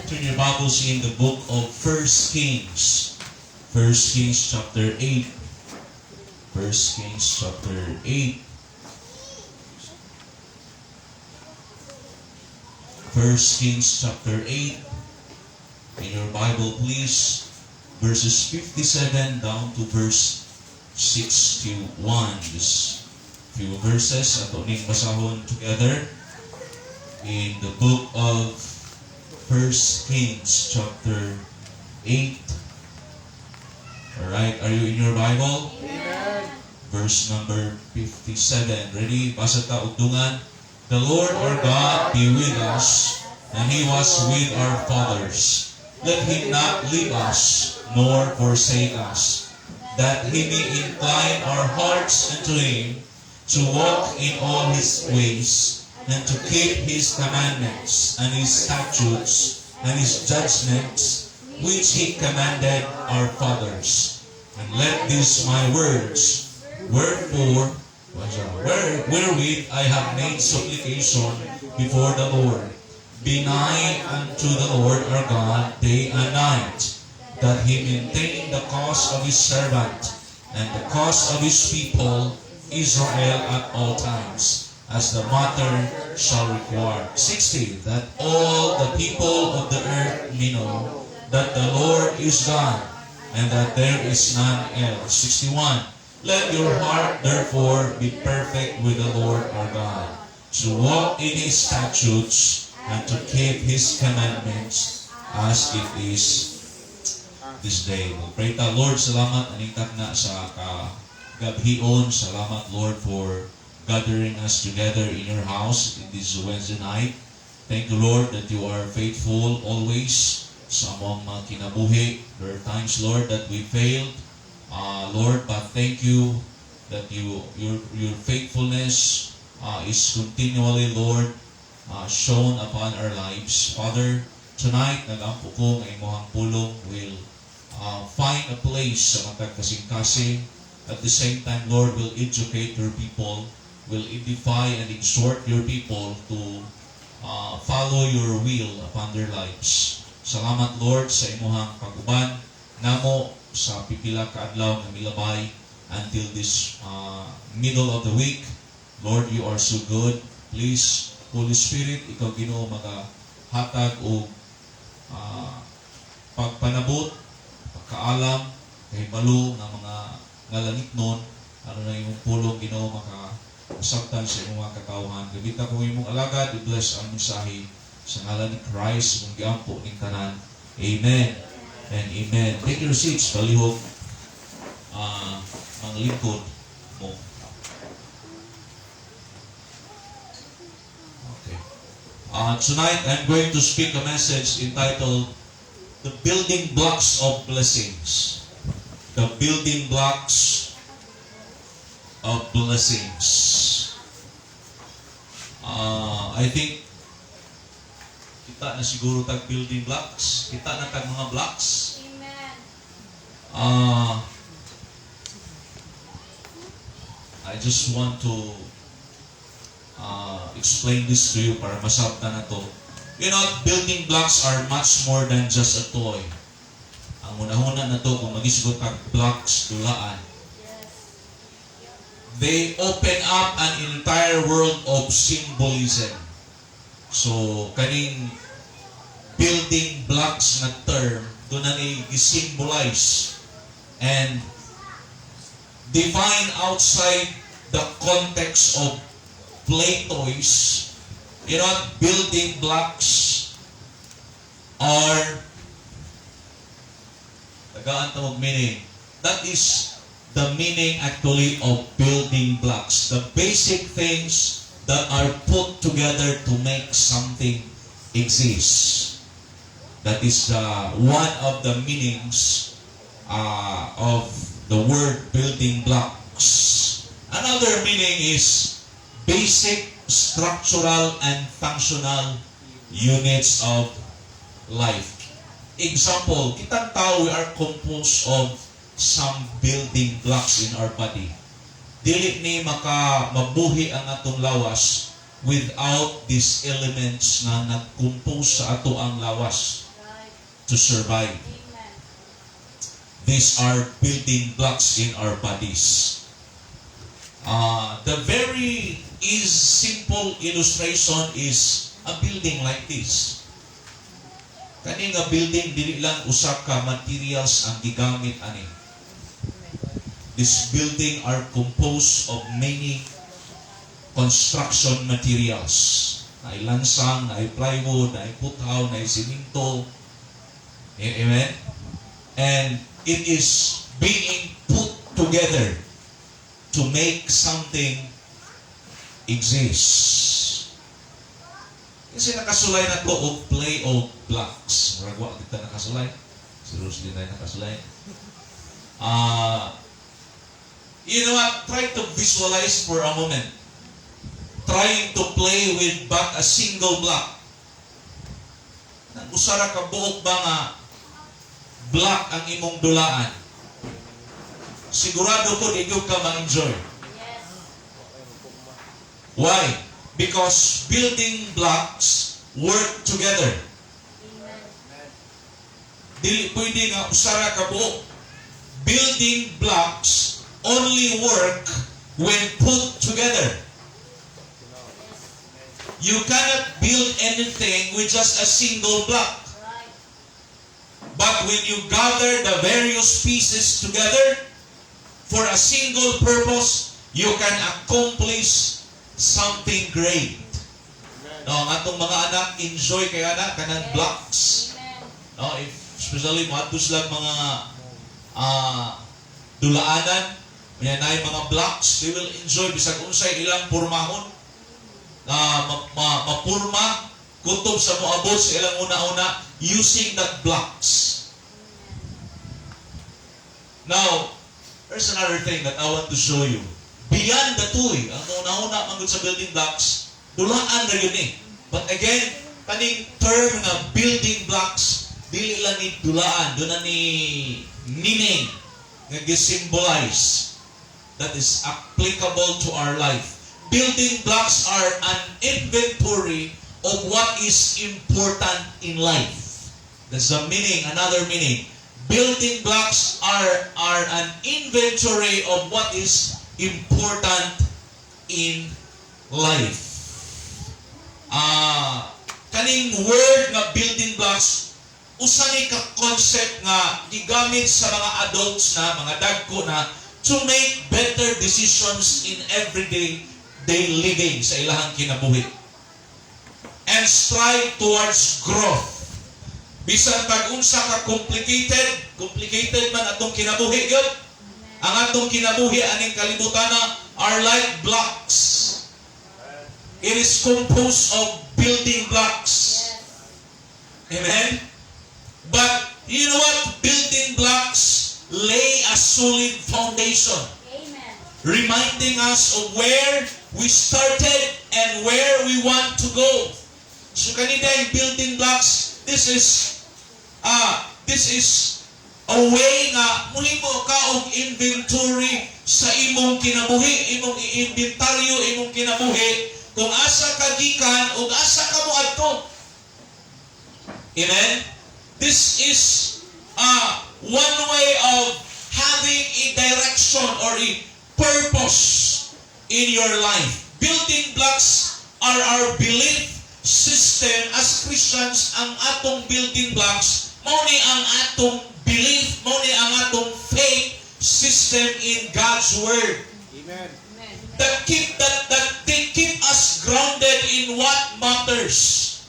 Turn your Bibles in the book of First Kings. First Kings chapter 8. First Kings chapter 8. First Kings chapter 8. In your Bible, please. Verses 57 down to verse 61. Just few verses ato ning basahon together in the book of First Kings chapter 8. Alright, are you in your Bible? Amen. Verse number 57. Ready? Basa ta ugdungan. The Lord our God be with us, and He was with our fathers. Let Him not leave us, nor forsake us, that He may incline our hearts unto Him, to walk in all His ways, and to keep His commandments, and His statutes, and His judgments, which He commanded our fathers. And let these my words, wherewith I have made supplication before the Lord, be nigh unto the Lord our God day and night, that He maintain the cause of His servant, and the cause of His people, Israel, at all times, as the matter shall require. 60. That all the people of the earth may know that the Lord is God, and that there is none else. 61. Let your heart therefore be perfect with the Lord our God, to walk in His statutes, and to keep His commandments, as it is this day. Pray ta, Lord, salamat aningkak na sa kagabhion. Salamat, Lord, for gathering us together in your house in this Wednesday night. Thank you, Lord, that you are faithful always sa among mga kinabuhi. There are times, Lord, that we failed, Lord, but thank you that your faithfulness is continually, Lord, shown upon our lives. Father, tonight, nagampo ko ng imong pulong will find a place sa magkakasing-kasing. At the same time, Lord, will educate your people, will edify and exhort your people to follow your will upon their lives. Salamat, Lord, sa imuhang pag-uban namo sa pipila ka adlaw nga milabay until this middle of the week. Lord, you are so good. Please, Holy Spirit, ikaw Ginoo magahatag og pagpanabot, pagkaalam, kahibalo nga mga ngalangitnon, ano na yung pulong Ginoo makasabtan sa imong mga kakauhan. Gabita ko imong alagad, i-bless ang mensahe sa ngalan ni Christ, mong giampo ning tanan. Amen and amen. Take your seats, palihog mga lingkod mo. Okay. Tonight, I'm going to speak a message entitled The Building Blocks of Blessings. The Building Blocks of Blessings. I think kita na siguro tag building blocks. Kita na tag mga blocks. Amen. I just want to explain this to you para masabtan na to. You know, building blocks are much more than just a toy. Ang una-una na to, kung mag-isgot kag blocks, tulaan. They open up an entire world of symbolism. So, kaning building blocks na term, doon na i-symbolize and define outside the context of play toys. You know, building blocks are tagaan tawag meaning. That is the meaning actually of building blocks. The basic things that are put together to make something exist. That is one of the meanings of the word building blocks. Another meaning is basic, structural, and functional units of life. Example, kitang tao, we are composed of some building blocks in our body. Dili ni mabuhi ang atong lawas without these elements na nag-compose sa ato ang lawas. to survive. These are building blocks in our bodies. The very simple illustration is a building like this. Kani nga building, dili lang usa ka materials ang gigamit ani. This building are composed of many construction materials. Naay lansang, naay plywood, naay puthaw, naay siminto. Amen? And it is being put together to make something exist. Kasi nakasulay na to og play of blocks. Maragwa kita nakasulay. Si Roslyn na nakasulay. You know what? Try to visualize for a moment. Trying to play with but a single block. Usara ka buok ba nga block ang imong dulaan? Sigurado ko di ka ma-enjoy. Why? Because building blocks work together. Dili pwede nga usara ka buok. Building blocks only work when put together. You cannot build anything with just a single block. But when you gather the various pieces together for a single purpose, you can accomplish something great. No, ang atong mga anak enjoy kaya na kanang blocks. No, especially mo atos lang mga dulaanan, yan ay mga blocks, they will enjoy bisag unsay ilang pormahon. Mapurma kutob sa moabot sa ilang una-una using that blocks. Now, there's another thing that I want to show you. Beyond the two, ang una-una manggod sa building blocks, dulaan na yun eh. But again, kaning term na building blocks, dili lang ni dulaan, doon na ni meaning nga gi-symbolize that is applicable to our life. Building blocks are an inventory of what is important in life. That's the meaning, another meaning. Building blocks are an inventory of what is important in life. Kaning word nga building blocks, usa ni ka concept nga gigamit sa mga adults na, mga dagko na, to make better decisions in everyday daily living sa ilahang kinabuhi. And strive towards growth. Bisan pag-unsa ka complicated man atong kinabuhi gyud. Ang atong kinabuhi aning kalibutan are like blocks. It is composed of building blocks. Amen? But you know what? Building blocks lay a solid foundation. Reminding us of where we started and where we want to go. So kanina yung building blocks, this is a way nga muhimo ka og inventory sa imong kinabuhi, imong i-inventaryo imong kinabuhi kung asa ka gikan ug asa ka moadto. Amen. This is one way of having a direction or a purpose in your life. Building blocks are our belief system as Christians. Ang atong building blocks, mao ni ang atong belief, mao ni ang atong faith system in God's Word. Amen. That they keep us grounded in what matters.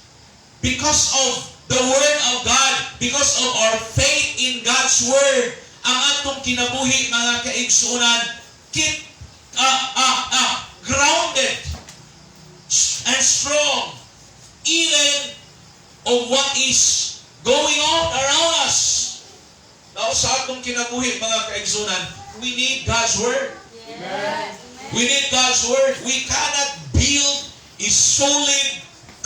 Because of the Word of God, because of our faith in God's Word, ang atong kinabuhi mga kaigsuonan, keep grounded and strong even of what is going on around us. Now sa atong kinabuhi mga kaigsuonan, we need God's Word. Amen. We need God's Word. We cannot build a solid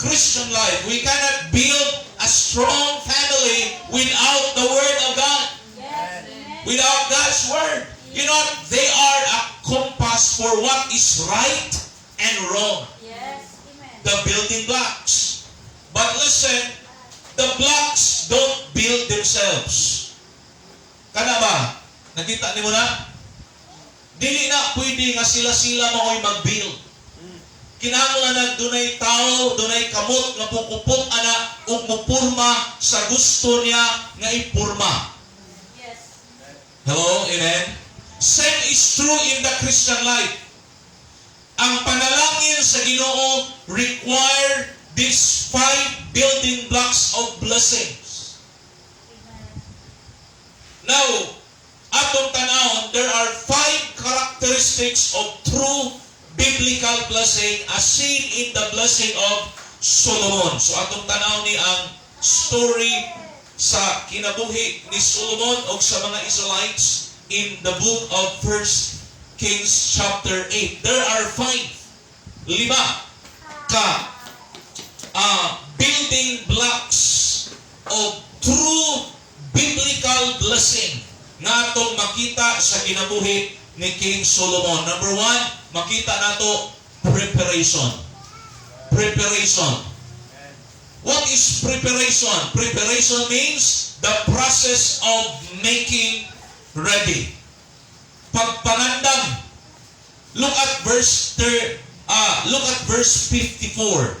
Christian life. We cannot build a strong family without the Word of God. Without God's Word. You know, they are a compass for what is right and wrong. The building blocks. But listen, the blocks don't build Nakita ni mo na? Dili na pwede nga sila-sila mao'y mag-build. Kinahanglan na dunay tao, dunay kamot nga pukupot ana ug mupurma sa gusto niya nga ipurma. Yes. Hello, amen? Same is true in the Christian life. Ang panalangin sa Ginoo require these 5 building blocks of blessings. Now, atong tanawon, there are 5 characteristics of true biblical blessing as seen in the blessing of Solomon. So atong tanaw ni ang story sa kinabuhi ni Solomon o sa mga Israelites in the book of 1 Kings chapter 8. There are 5 ka building blocks of true biblical blessing nga atong makita sa kinabuhi ni King Solomon. Number 1, makita nato preparation. Preparation. What is preparation? Preparation means the process of making ready. Pagpanandam. Look at verse 54.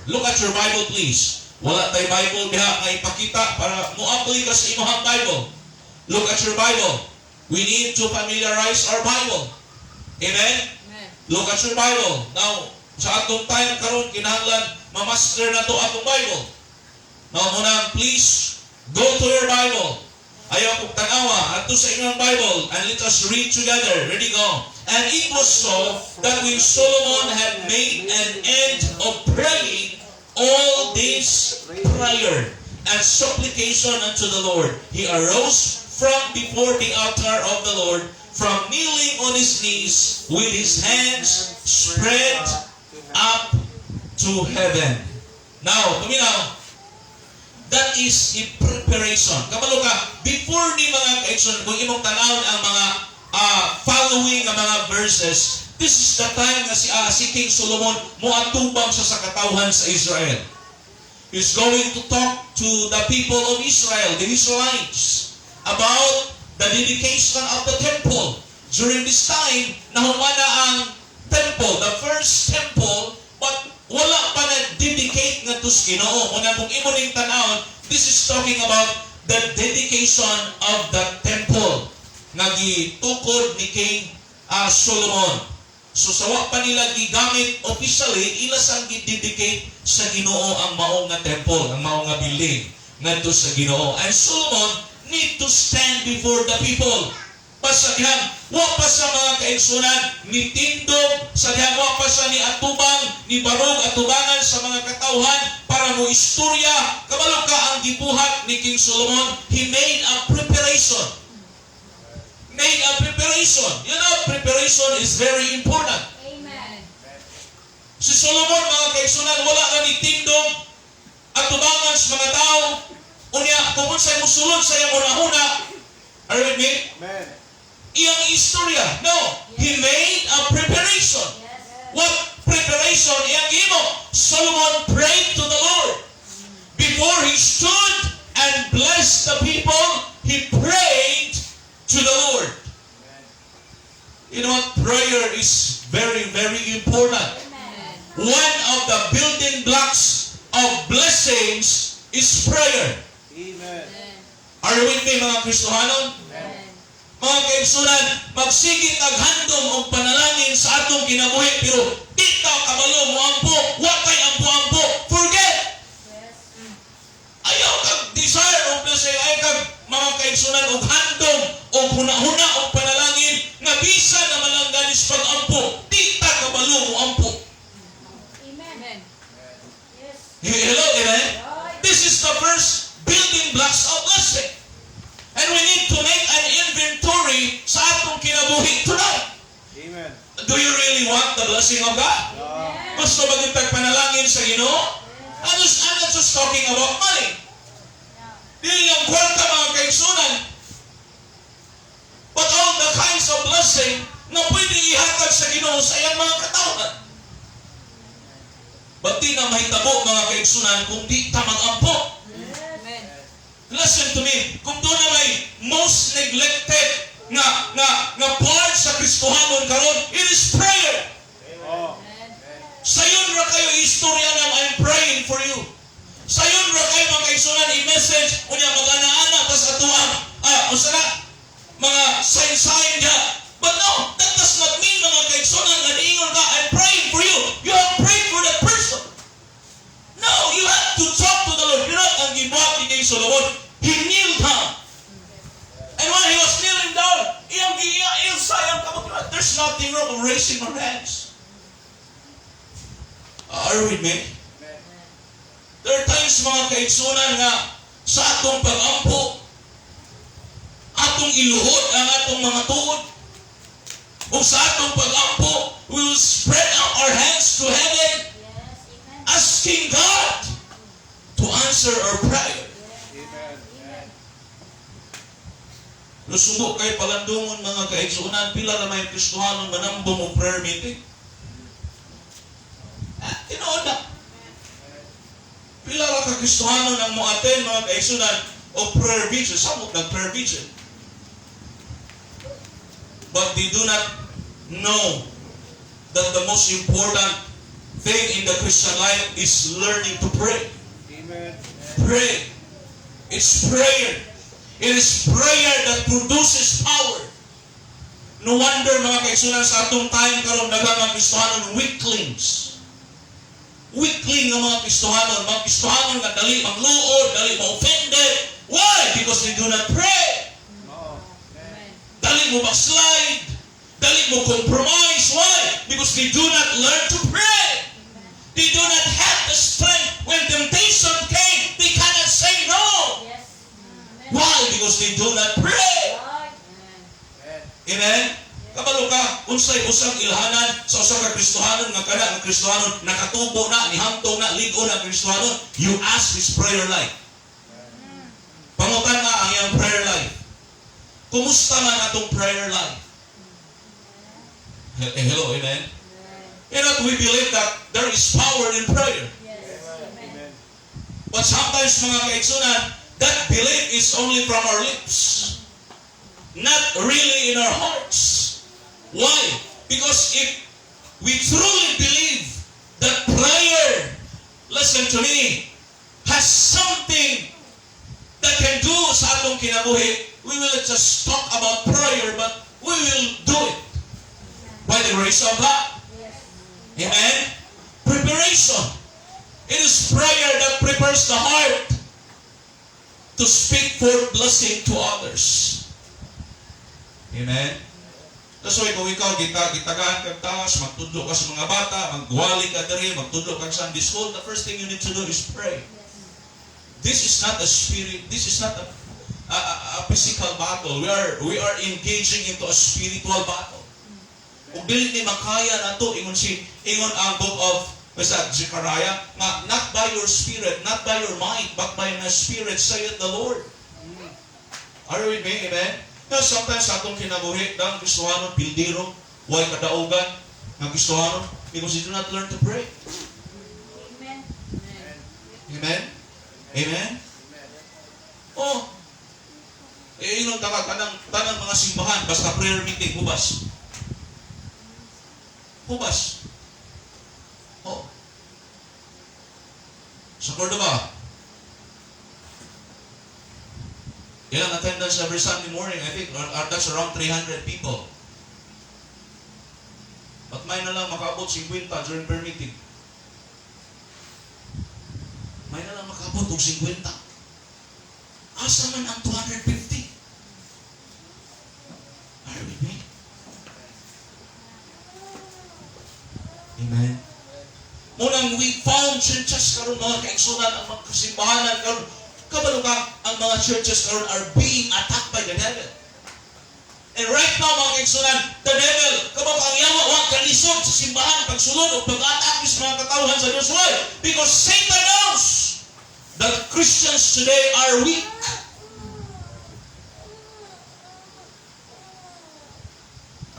Look at your Bible, please. Wala tay Bible diha nga ipakita para mo-apply ka sa imong Bible. Look at your Bible. We need to familiarize our Bible. Amen? Look at your Bible. Now, sa atong time karon kinahanglan ma-master na to atong Bible. Now, muna, please go to your Bible. Ayaw kong tanawa ato sa inyong Bible and let us read together. Ready, go. And it was so that when Solomon had made an end of praying all this prayer and supplication unto the Lord, he arose from before the altar of the Lord, from kneeling on his knees with his hands spread up to heaven. Now, tuminaw, that is a preparation. Kabalo ka, before ni mga kaigsoon, kung imong tanawon ang mga following ang mga verses, this is the time na si King Solomon moatubang sa katawhan sa Israel. He's going to talk to the people of Israel, the Israelites, about the dedication of the temple. During this time, nahumana ang temple, the first temple, but wala pa na-dedicate nga to sa Ginoo. Kung imo ning tanawon, this is talking about the dedication of the temple nga gitukod ni King Solomon. So sawa pa nila gigamit officially, ila sang gi-dedicate sa Ginoo ang mao nga temple, ang mao nga building ngadto sa Ginoo. And Solomon need to stand before the people. Pasadyang, wa pa sa mga kaigsunan, ni tindog, sadyang wa pa sa ni atubang, ni barog atubangan sa mga katauhan para mo istorya. Kabalo ka ang gibuhat ni King Solomon, he made a preparation. Made a preparation. You know, preparation is very important. Amen. Si Solomon, mga kaigsunan, wala na ni tindog, atubangan sa mga tao, unya, kung sa'y musulod sa iyang una-una, are you with me? Amen. Iyang istorya. No. He made a preparation. Yes. What preparation? Iyang imo. Solomon prayed to the Lord. Before he stood and blessed the people, he prayed to the Lord. You know what? Prayer is very, very important. Amen. One of the building blocks of blessings is prayer. Amen. Are you with me, mga Kristohanon? Amen. Mga kaigsunan, magsigit ag handom og panalangin sa atong kinabuhi, pero kita kabalo mo ampo, wa kay ampo-ampo. Forget. Yes. Ayaw kag desire o blessing, ayaw kag mga kaigsunan og handom og huna-huna og panalangin nga bisan na malangganis pag-ampo. Kita kabalo mo ampo. Amen. Yes. Hello, amen? Right. This is the first building blocks of blessing. And we need to make an inventory sa atong kinabuhi tonight. Amen. Do you really want the blessing of God? Amen. Gusto ba yung panalangin sa Ginoo? I'm not just talking about money. Dili lang kwarta, mga kaigsunan. But all the kinds of blessing na pwede ihatag sa Ginoo sa iyang mga katawhan. But di na mahitabo, mga kaigsunan, kung di ta mag-ampo. Amen. Listen to me. Kung doon na may most neglected nga gibangon karon, it is prayer. Amen. Sayon ra kayo istorya ng I'm praying for you. Sayon ra kayo mga kaigsunan i-message unya mag-ana-ana tas atuang usa na mga sign niya. But no, that does not mean mga kaigsunan nga niingon ka I'm praying for you. You have prayed for that person. No, you have to talk to the Lord. You're not ang gibuhat ni King Solomon. He kneeled down. And when he was kneeling down, there's nothing wrong with raising our hands. Are you with me? There are times mga kaigsunan nga sa atong pag-ampo, atong iluhod ang atong mga tuod, o sa atong pag-ampo, we will spread out our hands to heaven, asking God to answer our prayer. Nusubo kay palandungon mga kaigsunan, pila na may Kristohanon manambong o prayer meeting. Tinood na. Pila na ka Kristohanon ang mo-attend mga kaigsunan o prayer vigil, samot ng prayer vigil. But they do not know that the most important thing in the Christian life is learning to pray. Amen. Pray. It's prayer. It is prayer that produces power. No wonder mga kaigsunan sa atong time karon daghang mga Kristohanon weaklings. Weakling ng mga Kristohanon nga dali magluod, dali ma-offended. Why? Because they do not pray. Dali mo backslide. Dali mo compromise. Why? Because they do not learn to pray. They do not have the strength. When temptation came, they cannot say no. Why? Because they do not pray. Amen? Kabalo ka, unsay usang ilhanan sa usang ka Kristohanon nga kana ang Kristohanon nakatubo na, nihangtong na, ligo na Kristohanon, you ask his prayer life. Pangutan nga ang iyang prayer life. Kumusta man atong prayer life? Hello, amen? You know, we believe that there is power in prayer. But sometimes mga kaigsunan, that belief is only from our lips, not really in our hearts. Why? Because if we truly believe that prayer, listen to me, has something that can do sa atong kinabuhi, we will just talk about prayer, but we will do it by the grace of God. Amen? Preparation. It is prayer that prepares the heart to speak forth blessing to others. Amen? That's why kung ikaw gitagaan kag taas, magtudlo ka sa mga bata, magwali ka diri, magtudlo ka sa Sunday school, the first thing you need to do is pray. This is not a spirit, this is not a physical battle. We are engaging into a spiritual battle. Kung dili ni makaya nato ingon ang book of Zechariah, not by your spirit, not by your might, but by my spirit, saith the Lord. Are you with me? Amen? Now, sometimes atong kinabuhi, ang Kristohanon, bildiro, huwag kadaugan, ng Kristohanon, because they do not learn to pray. Amen. Amen? Amen? Oh, inong tanang mga simbahan, basta prayer meeting, hubas. Hubas. Oh. Sa Cordoba, ilang attendance every Sunday morning, I think, that's around 300 people. But may na lang makaabot 50 during prayer meeting. May na lang makaabot og 50. Asa man ang 250? Are you with me? Amen. Munang we found churches karon mga kaigsunan ang mga kasimbahanan karon. Kabalo ka, ang mga churches karon are being attacked by the devil. And right now, mga kaigsunan, the devil, kabalo ka ang yawa, wag kalisod sa simbahan, pagsulod o pag-attack sa mga katauhan sa Diyos. Why? Because Satan knows that Christians today are weak.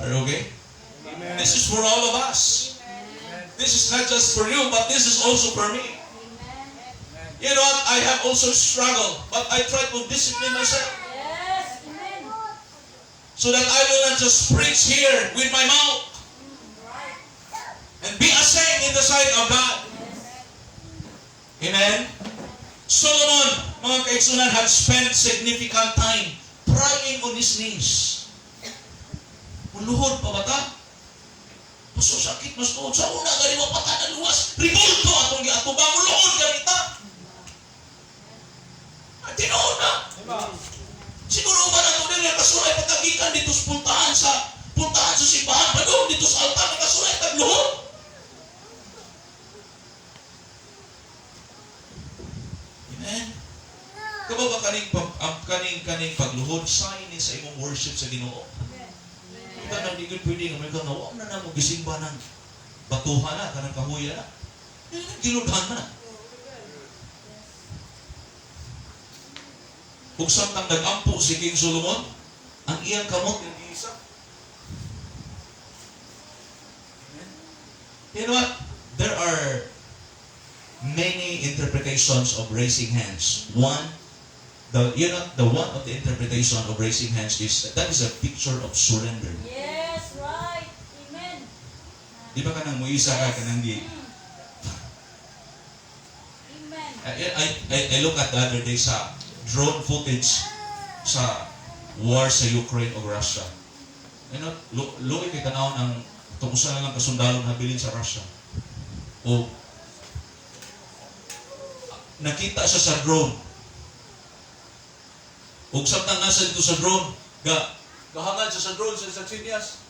Are you okay? Amen. This is for all of us. This is not just for you, but this is also for me. You know what? I have also struggled, but I try to discipline myself. Yes. Amen. So that I will not just preach here with my mouth and be a saint in the sight of God. Amen? Solomon, mga kaigsunan, had spent significant time praying on his knees. Muluhod pa ba ta? Paso sakit mas tuod sa una, gani mo pata na luwas. Ribulto atong giatubang, muluhod ganita. At tinuod na. Siguro ba na ito din yung kasulay pagkagikan dito sa puntahan sa simbahan pa doon, dito sa altar ng kasulay tagluhod. Amen? Kaba ba kaning pagluhod, sign ni sa imong worship sa Ginoo? Ito nang di ko pwede nga may ganawa na mo gisimba ng batuhan na, kanang kahuya na. Ginudhan na. Kung samtang nag-ampo si King Solomon, ang iyang kamot yung isa. You know what? There are many interpretations of raising hands. One of the interpretation of raising hands is that is a picture of surrender. Yes, right. Amen. Di ba kanang muisa ka kanang di? Amen. I look at the other day sa drone footage sa war sa Ukraine o Russia. You know, luoy kay tanawon ang tumusa na lang kasundalo na bilin sa Russia. O nakita siya sa drone. Ug samtang nasa dito sa drone, gahangad siya sa drone sa Chinyas.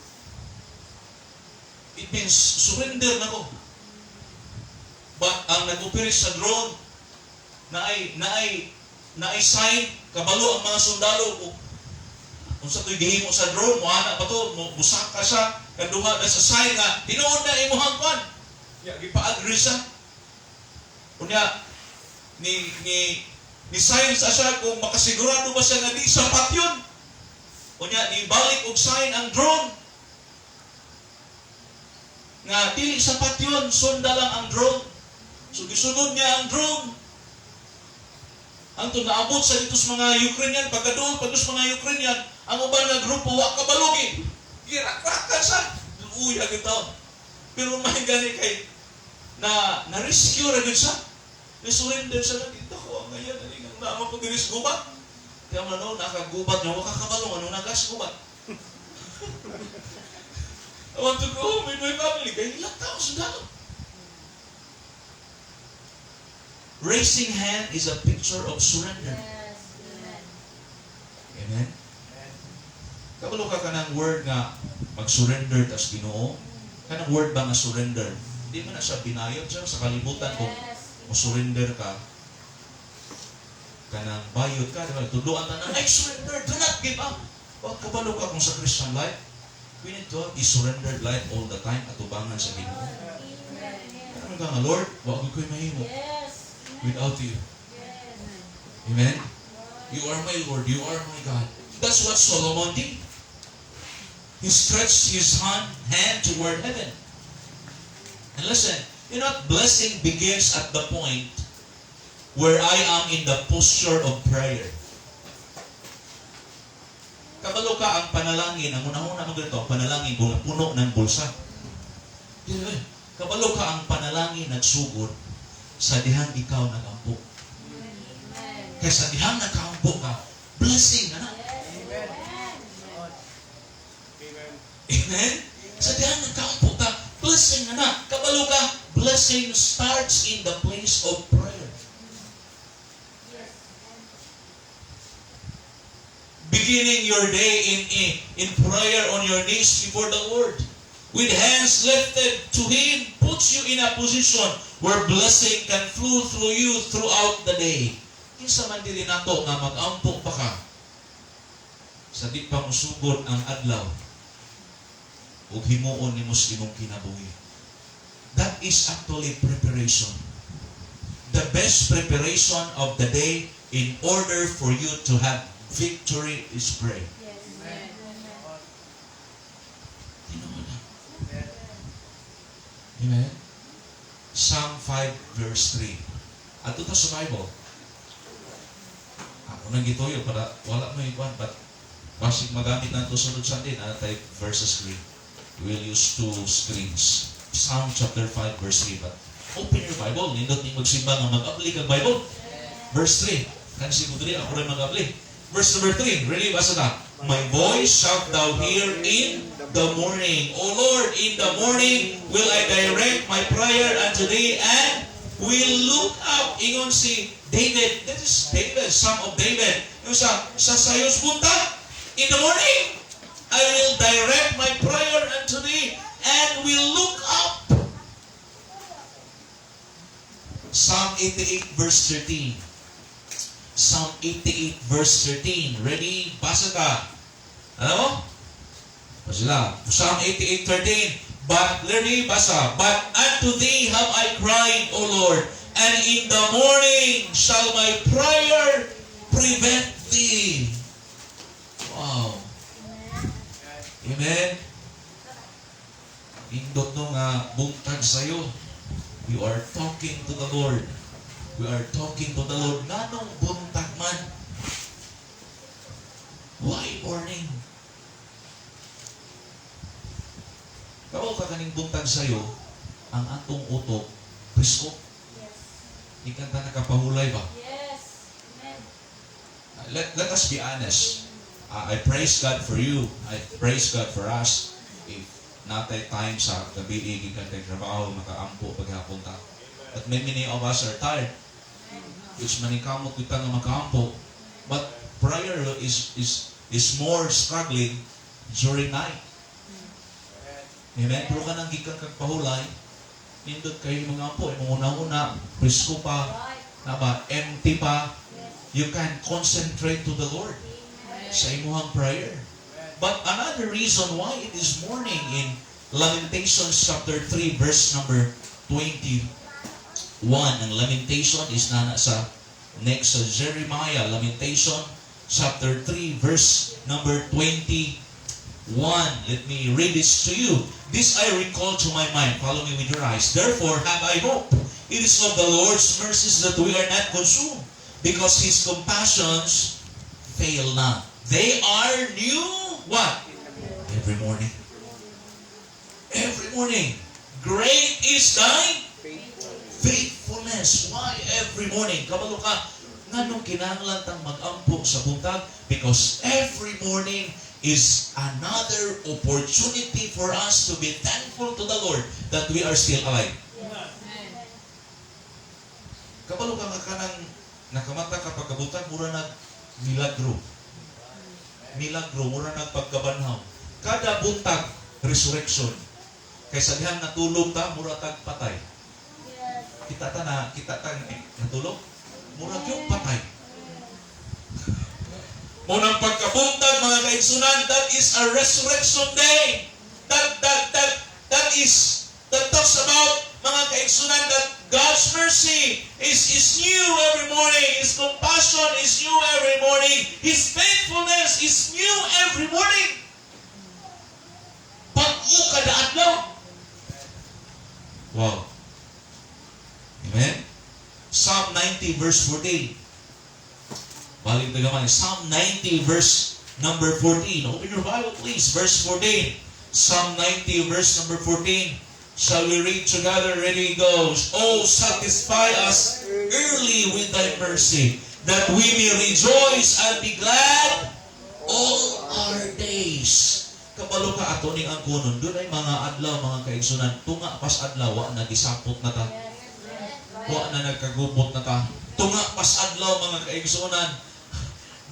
It means surrender na ko. But ang nag-operate sa drone na ay sign kabalo ang mga sundalo kung sa to'y gihimo sa drone mo ana pa to musaka siya kaduha na sa sign nga tinuod na imuhang kwan gipa-agree siya unya ni sign sa siya kung makasigurado ba siya nga di sapat yun unya ni balik og sign ang drone nga dili sapat yun sunda lang ang drone so gisunod niya ang drone ang to naabot sa dito sa mga Ukrainian, pagkadoon sa mga Ukrainian, ang uban nga grupo, wa kabalugi. Girak-rakan sa. Uya gito. Pero may gani kay, na-rescue rin siya. Ni-surrender siya na dito ko. Ngayon, ang naman ko dinis gubat. Kaya ano, nakagubat niya, waka kabalong, ano nagas gubat. I want to go home with my family. Kaya ilang tao sundalo. Raising hand is a picture of surrender. Yes. Amen? Kabalo ka ng word nga mag-surrender tas Ginoo. Kanang word ba nga surrender? Hindi mo na siya binayot siya sa kalimutan kung surrender ka. Kanang bayot ka, diba? Tuduan ka na, I surrender, do not give up. Huwag kabalo ka kung sa Christian life. We need to have a surrendered life all the time at ubangan sa Ginoo. Kanang ka nga, Lord, huwag ko'y mahimo. Without you. Amen? You are my Lord. You are my God. That's what Solomon did. He stretched his hand toward heaven. And listen, you know, blessing begins at the point where I am in the posture of prayer. Kabalo ka ang panalangin, ang unang-una mo ganito, panalangin, puno ng bulsa. Kabalo ka ang panalangin nagsugod sa dihang ikaw nagampo. Kaya sa dihang nagkampo ka, blessing na. Amen. Amen? Sa dihang nagkampo ka, blessing na. Kabalo ka, blessing starts in the place of prayer. Beginning your day in prayer on your knees before the Lord. With hands lifted to Him, puts you in a position where blessing can flow through you throughout the day. Kinsa man diri nato nga mag-ampo pa ka sa di pa musugod ang adlaw ug himuon nimo sa imong kinabuhi. That is actually preparation. The best preparation of the day in order for you to have victory is pray. Amen? Psalm 5 verse 3. Ato ta sa Bible. Ako nang gituyo para wala may iban but Basig magamit na ito sunod Sunday na type verses 3. We will use 2 screens. Psalm chapter 5 verse 3. But open your Bible. Nindot ni magsimba nga mag-apply kag Bible. Verse 3. Kansi ko diri ako rin mag-apply. Verse number 3. Ready? Basa na. My voice shalt thou hear in the morning. O Lord, in the morning will I direct my prayer unto thee and will look up. Ingon si David. That is David, son of David. Yung sa sayos bunta. In the morning, I will direct my prayer unto thee and will look up. Psalm 88 verse 13. Psalm 88 verse 13. Ready? Basa ka. Ano mo? Basa lang. Psalm 88:13. But, ready? Basa. But unto thee have I cried, O Lord, and in the morning shall my prayer prevent thee. Wow. Amen. Indot no nga buntag sa'yo. You are talking to the Lord. We are talking to the Lord. Nanong buntag man? Why morning? Kapag ka kaning buntag sa'yo, ang atong utok, presko. Yes. Di ka nakapahulay ba? Yes. Amen. Let us be honest. I praise God for you. I praise God for us. If natay time sa gabi, igikan kay trabaho, makaampo paghapon ta. But many of us are tired. Which manikamot kita nga makaampo. But prayer is more struggling during night. Amen? Pero ka nang gikan kag pahulay, nindot kayo mga ampo, yung una-una, presko pa, na ba, empty pa, you can concentrate to the Lord sa imuhang prayer. But another reason why it is morning in Lamentations chapter 3 verse number 21. Ang Lamentation is na sa next sa Jeremiah. Lamentation chapter 3 verse number 21. Let me read this to you. This I recall to my mind. Follow me with your eyes. Therefore have I hope. It is of the Lord's mercies that we are not consumed, because His compassions fail not. They are new, what? Every morning. Every morning. Great is thy faithfulness. Why every morning? Kabalo ka, nganong kinahanglan tang mag-ampo sa buntag? Because every morning is another opportunity for us to be thankful to the Lord that we are still alive. Kabalo ka kanang nakamata kapag kabutag, mura nag milagro. Milagro, mura nagpagkabanhaw. Kada buntag, resurrection. Kaysa dihan natulog ta, mura tag patay. Kita ta natulog, mura yung patay. Munang pagkabuntag, mga kaigsunan, that is a resurrection day. That talks about, mga kaigsunan, that God's mercy is new every morning. His compassion is new every morning. His faithfulness is new every morning. Pag-u kada adlaw. Wow. Amen? Psalm 90 verse 14. Balik na gaman. Psalm 90 verse number 14. Open your Bible please. Verse 14. Psalm 90 verse number 14. Shall we read together? Ready goes. Oh, satisfy us early with thy mercy, that we may rejoice and be glad all our days. Kabalo ka ato ning ang kunon. Doon ay mga adlaw, mga kaigsunan. Tunga pas adlaw, wa na gisapot na ta. Wa na nagkagubot na ta. Tunga pas adlaw, mga kaigsunan.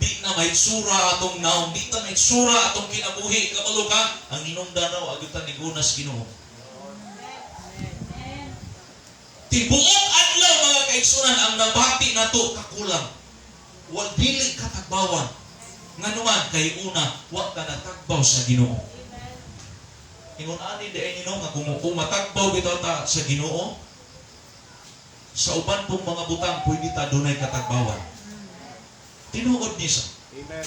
Di na may tsura atong naong. Di na may tsura atong kinabuhi. Kabalo ka, ang inungdan raw, agitan ni Gunas Ginoo. Tibuok adlaw, mga kaigsunan, ang nabati na to kakulang. Wag dili katagbawan. Nga naman, kay una, wag ka natagbaw sa Ginoo. Ingon ani di ay Ginoo nga kung matagbaw bitaw ta sa Ginoo, sa uban pong mga butang pwede ta dunay katagbawan. Tinuod ni sa. Amen.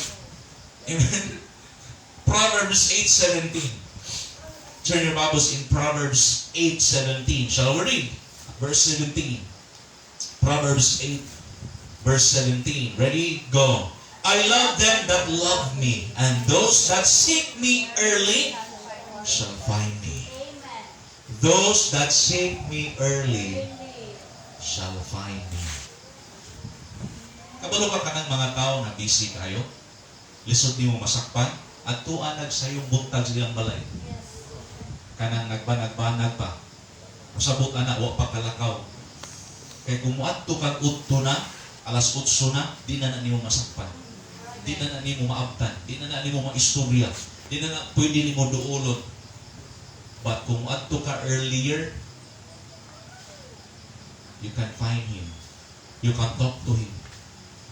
Amen. Proverbs 8:17. Turn your Bibles in Proverbs 8:17. Shall we read? Verse 17. Proverbs 8, verse 17. Ready? Go. I love them that love me, and those that seek me early shall find me. Amen. Those that seek me early Indeed. shall find me. Kabalo ka kanang mga tao na busy kayo, lisod nimo masakpan, at tuanag sa iyong buntag silang balay. Yes. Kanang nagbanag-banag pa. Masabot na, wa pa kalakaw. Kaya kung muadto kang udto na, alas 8 na, di na nimo masakpan. Di na nimo maabtan. Di na nimo maistorya. Di na pwede nimo duolon. But kung muadto ka earlier, you can find Him. You can talk to Him.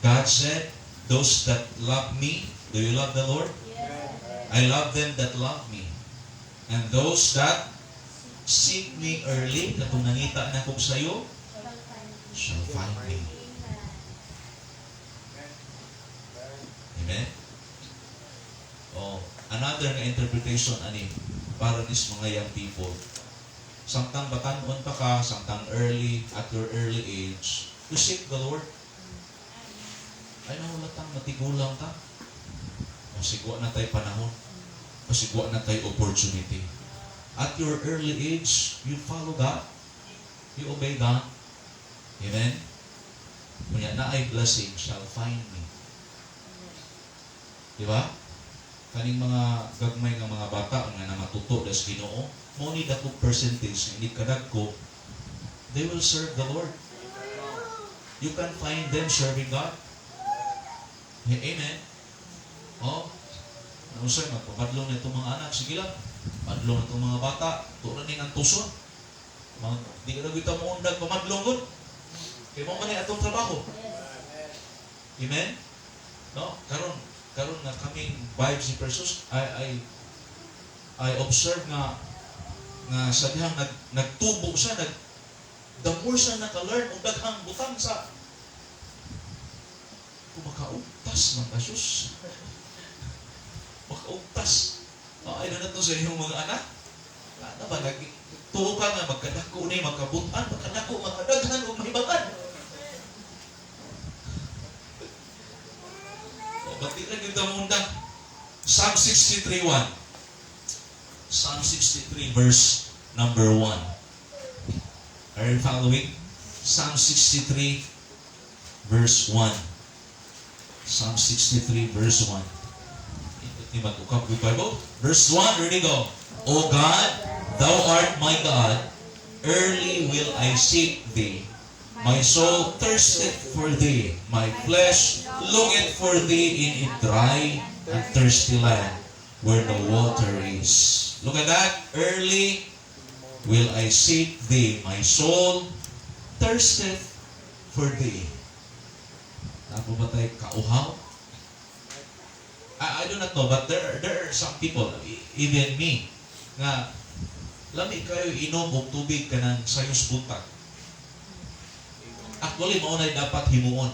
God said, those that love me, do you love the Lord? Yes. I love them that love me. And those that seek me early, katong nangita na ko sa iyo, shall find me. Amen? Oh, another nga interpretation ani para nis mga young people. Samtang batanon pa ka, samtang early, at your early age, to seek the Lord. Ay nahulatang matigulang ta. Masigwa na tayo panahon. Masigwa na tayo opportunity. At your early age, you follow God. You obey God. Amen? Kanya na ay blessing shall find me. Diba? Kaning mga gagmay ng mga bata nga na matuto das Ginoo, mo ni dako percentage ni kadag ko, they will serve the Lord. You can find them serving God. Amen? Oh, nausay magpapadlong na itong mga anak. Sige lang, padlong na itong mga bata. Turan ning ang tuson. Di ka na kita mo undag pamadlong ko. Kaya mo man atong trabaho. Amen? No? Karon nga kaming vibes ni Persus, I observe nga sa dihang nagtubo siya, the more siya naka-learn, o daghang butang sa kumakaugtas ng Persus. Makaugtas. Ay na to sa inyong mga anak. Ano ba, tuo ka nga, magkadako na magkabutan, magkadako, magkadaghan, o mahibangan. Ba't lang yung damunda? Psalm 63:1. Psalm 63 verse number 1. Are you following? Psalm 63 verse 1. Psalm 63 verse 1. Magukap yung Bible. Verse 1, ready go. O God, Thou art my God, early will I seek Thee. My soul thirsteth for Thee, my flesh longeth for Thee in a dry and thirsty land where no water is. Look at that. Early will I seek Thee, my soul thirsteth for Thee. Tapo ba tayo kauhaw? I do not know, but there are some people, even me, nga lami kayo inom og tubig kanang sayos buntag. Actually, maunay dapat himuon.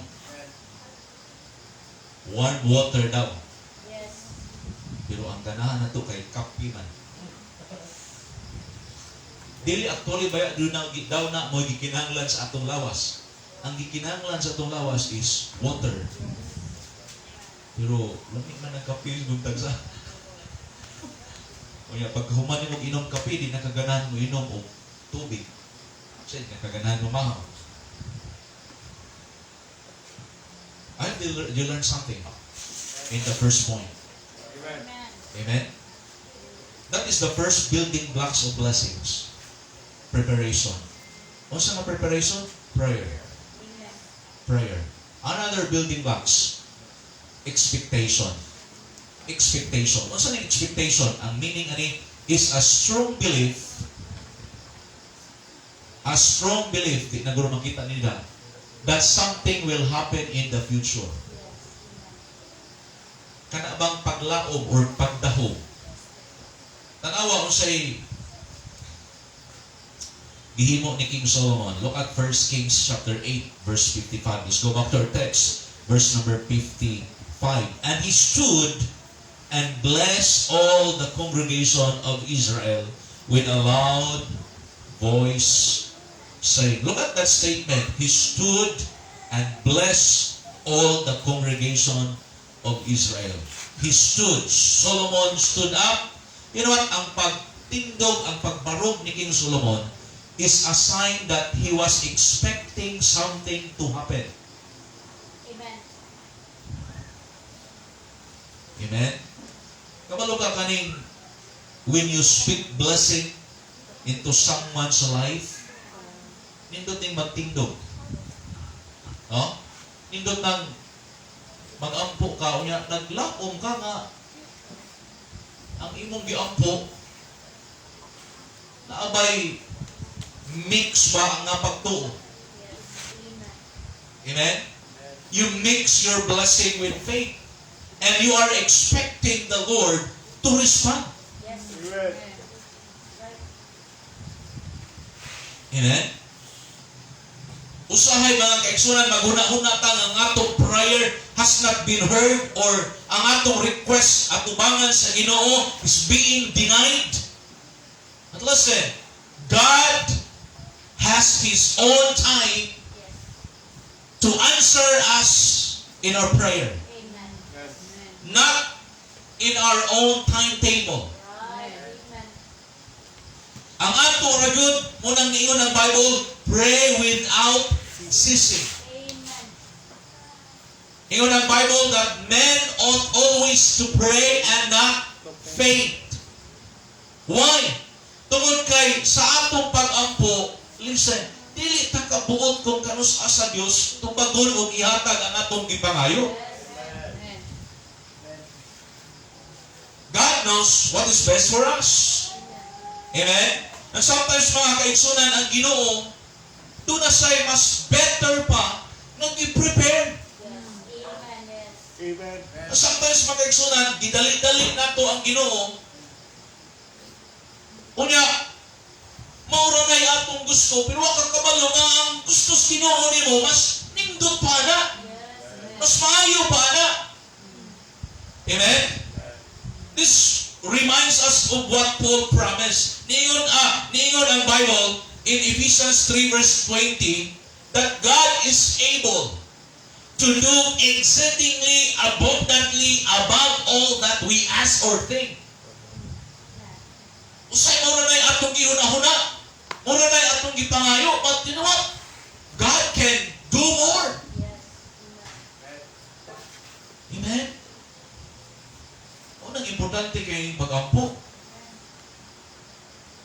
Warm water daw. Yes. Pero ang ganahan na to kay kape man. Dili actually ba daw na mo gikinahanglan sa atong lawas. Ang gikinahanglan sa atong lawas is water. Pero lami man ang kape buntag sa. O ya, pag human mo inom kape, di nakaganahan mo inom og tubig. Kasi nakaganahan mo mahaw. I hope you learn something in the first point. Amen. Amen? That is the first building blocks of blessings. Preparation. What's the preparation? Prayer. Amen. Prayer. Another building blocks. Expectation. Expectation. What's an expectation? Ang meaning ani is a strong belief. A strong belief. Di na guro makita nila that something will happen in the future. Kana bang paglaom or pagdahom? Tanawa unsay gihimo ni King Solomon. Look at 1 Kings chapter 8 verse 55. Let's go back to our text. Verse number 55. And he stood and blessed all the congregation of Israel with a loud voice, saying, look at that statement. He stood and blessed all the congregation of Israel. Solomon stood up. You know what? Ang pagtindog, ang pagbarog ni King Solomon is a sign that he was expecting something to happen. Amen. Amen? Kabalo ka kaning when you speak blessing into someone's life, nindot ning magtindog. No? Nindot nang magampo ka, unya naglaom ka nga ang imong giampo naabay mix ba ang nga pagtuo. Yes. Amen. Amen? You mix your blessing with faith and you are expecting the Lord to respond. Yes. Amen. Right. Amen? Usahay mga kaigsunan, maghuna-huna ta nga ang atong prayer has not been heard or ang atong request atubangan sa Ginoo is being denied. But listen, God has His own time Yes. to answer us in our prayer, Amen. Yes. Amen. not in our own timetable. Right. Amen. Ang ato ra gyud munang niingon ang Bible, pray without ceasing. Amen. Ingon ang Bible that men ought always to pray and not faint. Why? Tungod kay sa atong pag-ampo, listen, dili ta kabuot kung kanus sa Dios tubagon og ihatag ang atong gipangayo. Yes. Amen. God knows what is best for us. Amen? And sometimes mga kaigsunan, ang Ginoo, doon na sa'y mas better pa nang i-prepare. Yes. Amen. Yes. Amen. Sometimes mga kaigsunan, gidali-dali na to ang Ginoo. Unya, maura na atong gusto, pero wag kang kabalo nga ang gusto sa Ginoo nimo, mas nindot pa na. Yes. Amen. Mas maayo pa na. Amen? This reminds us of what Paul promised. Niingon ang Bible in Ephesians 3 verse 20 that God is able to do exceedingly abundantly above all that we ask or think. Usay mo na atong gihuna-huna. Mura na atong gipangayo. But you know what? God can do more. Yes. Amen. Amen? Unang importante kay mag-ampo.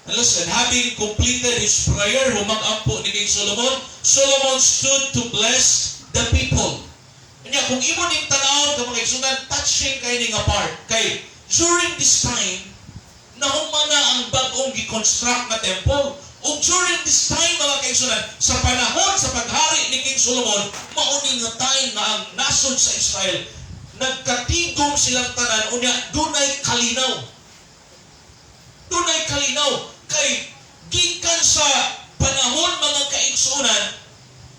And listen, having completed his prayer, humag-ampo ni King Solomon, Solomon stood to bless the people. Kanya, kung imo ning tanaw ka mga igsunan, touching kay ning apart. Kay, during this time, nahumana ang bagong gi-construct na temple. O during this time, mga kaigsunan, sa panahon sa paghari ni King Solomon, mauning nga time na ang nasod sa Israel, nagkatigom silang tanan, unya, dunay kalinaw. Dunay kalinaw. Kay, gikan sa panahon, mga kaigsunan,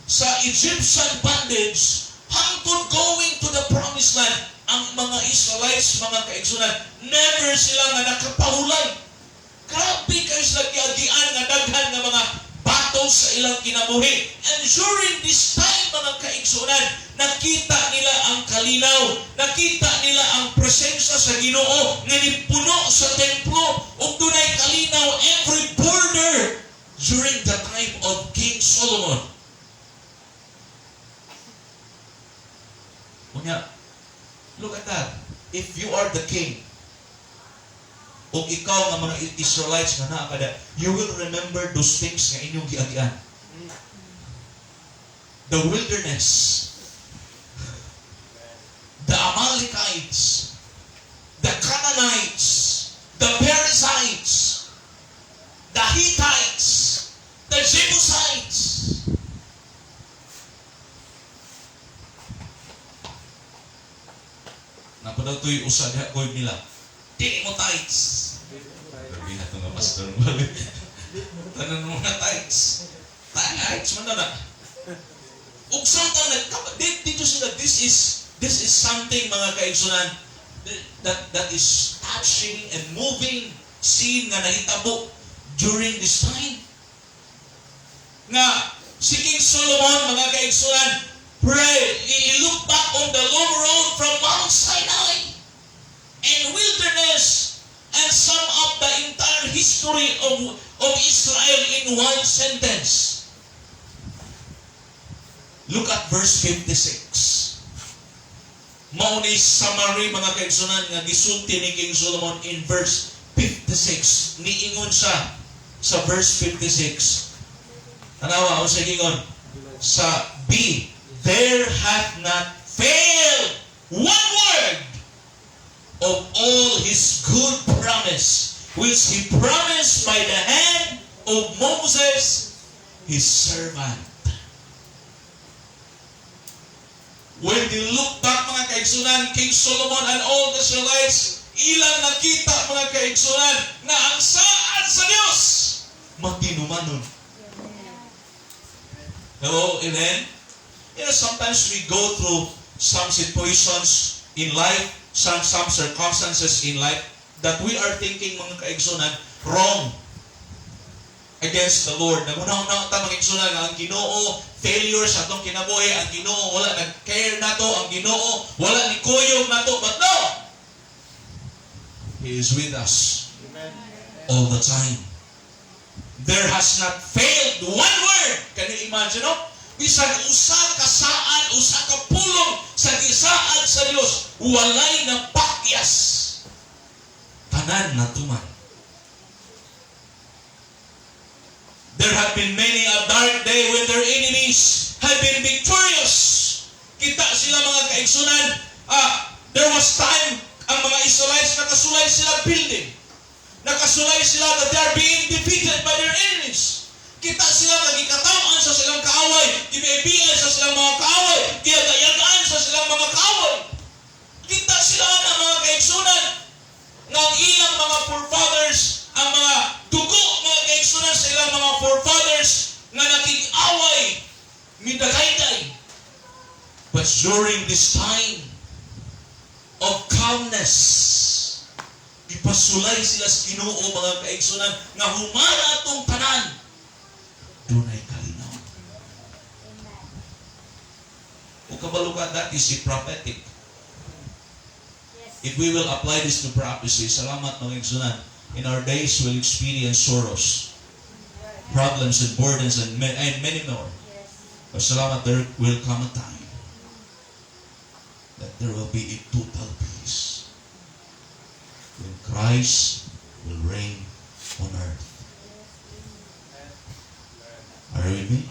sa Egyptian bondage, hangtod going to the promised land, ang mga Israelites, mga kaigsunan, never sila nga nakapahulay. Grabe kayo sila giagian nga daghan nga mga battles sa ilang kinabuhi. And during this time, mga kaigsunan, nakita nila ang kalinaw, nakita nila ang presensya sa Ginoo nga nipuno sa templo, ug dunay kalinaw every border during the time of King Solomon. Unya, look at that. If you are the king, o ikaw nga mga Israelites nga naa kada, you will remember those things nga inyong giagian. The wilderness, the Amalekites, the Canaanites, the Perizzites, the Hittites, the Jebusites. Napadaw to'y usa diha koy nila. Di mo tights. Sabi na ito nga pastor mo. Tanan mo na tights. Tights man na. Ug samtang dito sila, this is something mga kaigsunan that is touching and moving scene nga nahitabo during this time. Nga si King Solomon, mga kaigsunan, pray, he looked back on the long road from Mount Sinai. of Israel in one sentence. Look at verse 56. Mao ni summary mga kaigsunan nga gisulti ni King Solomon in verse 56. Niingon siya sa verse 56. Tanawa o sa gingon sa B, there hath not failed one word of all his good promise which he promised by the hand of Moses his servant. When they look back mga kaigsunan, King Solomon and all the Israelites, ilang nakita mga kaigsunan na ang saad sa Diyos matinumanon. Hello, amen? You know, sometimes we go through some situations in life, some circumstances in life that we are thinking mga kaigsunan wrong against the Lord. Nagunahon ta mga kaigsunan nga ang Ginoo failure sa atong kinabuhi, ang Ginoo wala nag-care nato, ang Ginoo wala ni kuyog nato, but no! He is with us all the time. There has not failed one word. Can you imagine, no? Bisag usa ka saad, usa ka pulong sa gisaad sa Dios, walay na pakyas. Tanan na tuman. There have been many a dark day when their enemies have been victorious. Kita sila mga kaigsunan. There was time ang mga Israelites nakasulay sila building. Nakasulay sila that they are being defeated by their enemies. Kita sila nagikatawan sa silang kaaway. Gibibigay sa silang mga kaaway. Giyagayagaan sa silang mga kaaway. Kita sila na mga kaigsunan ng ilang mga forefathers, ang mga dugo mga kaigsunan sa ilang mga forefathers na nakig-away, midagayday. But during this time of calmness, ipasulay sila sa Ginoo mga kaigsunan nga humana atong tanan. Dunay kalinaw. O kabalo ka, that is the prophetic. If we will apply this to prophecy, salamat mga kaigsunan, in our days we'll experience sorrows, problems and burdens and many more. But salamat, there will come a time that there will be a total peace when Christ will reign on earth. Are you with me?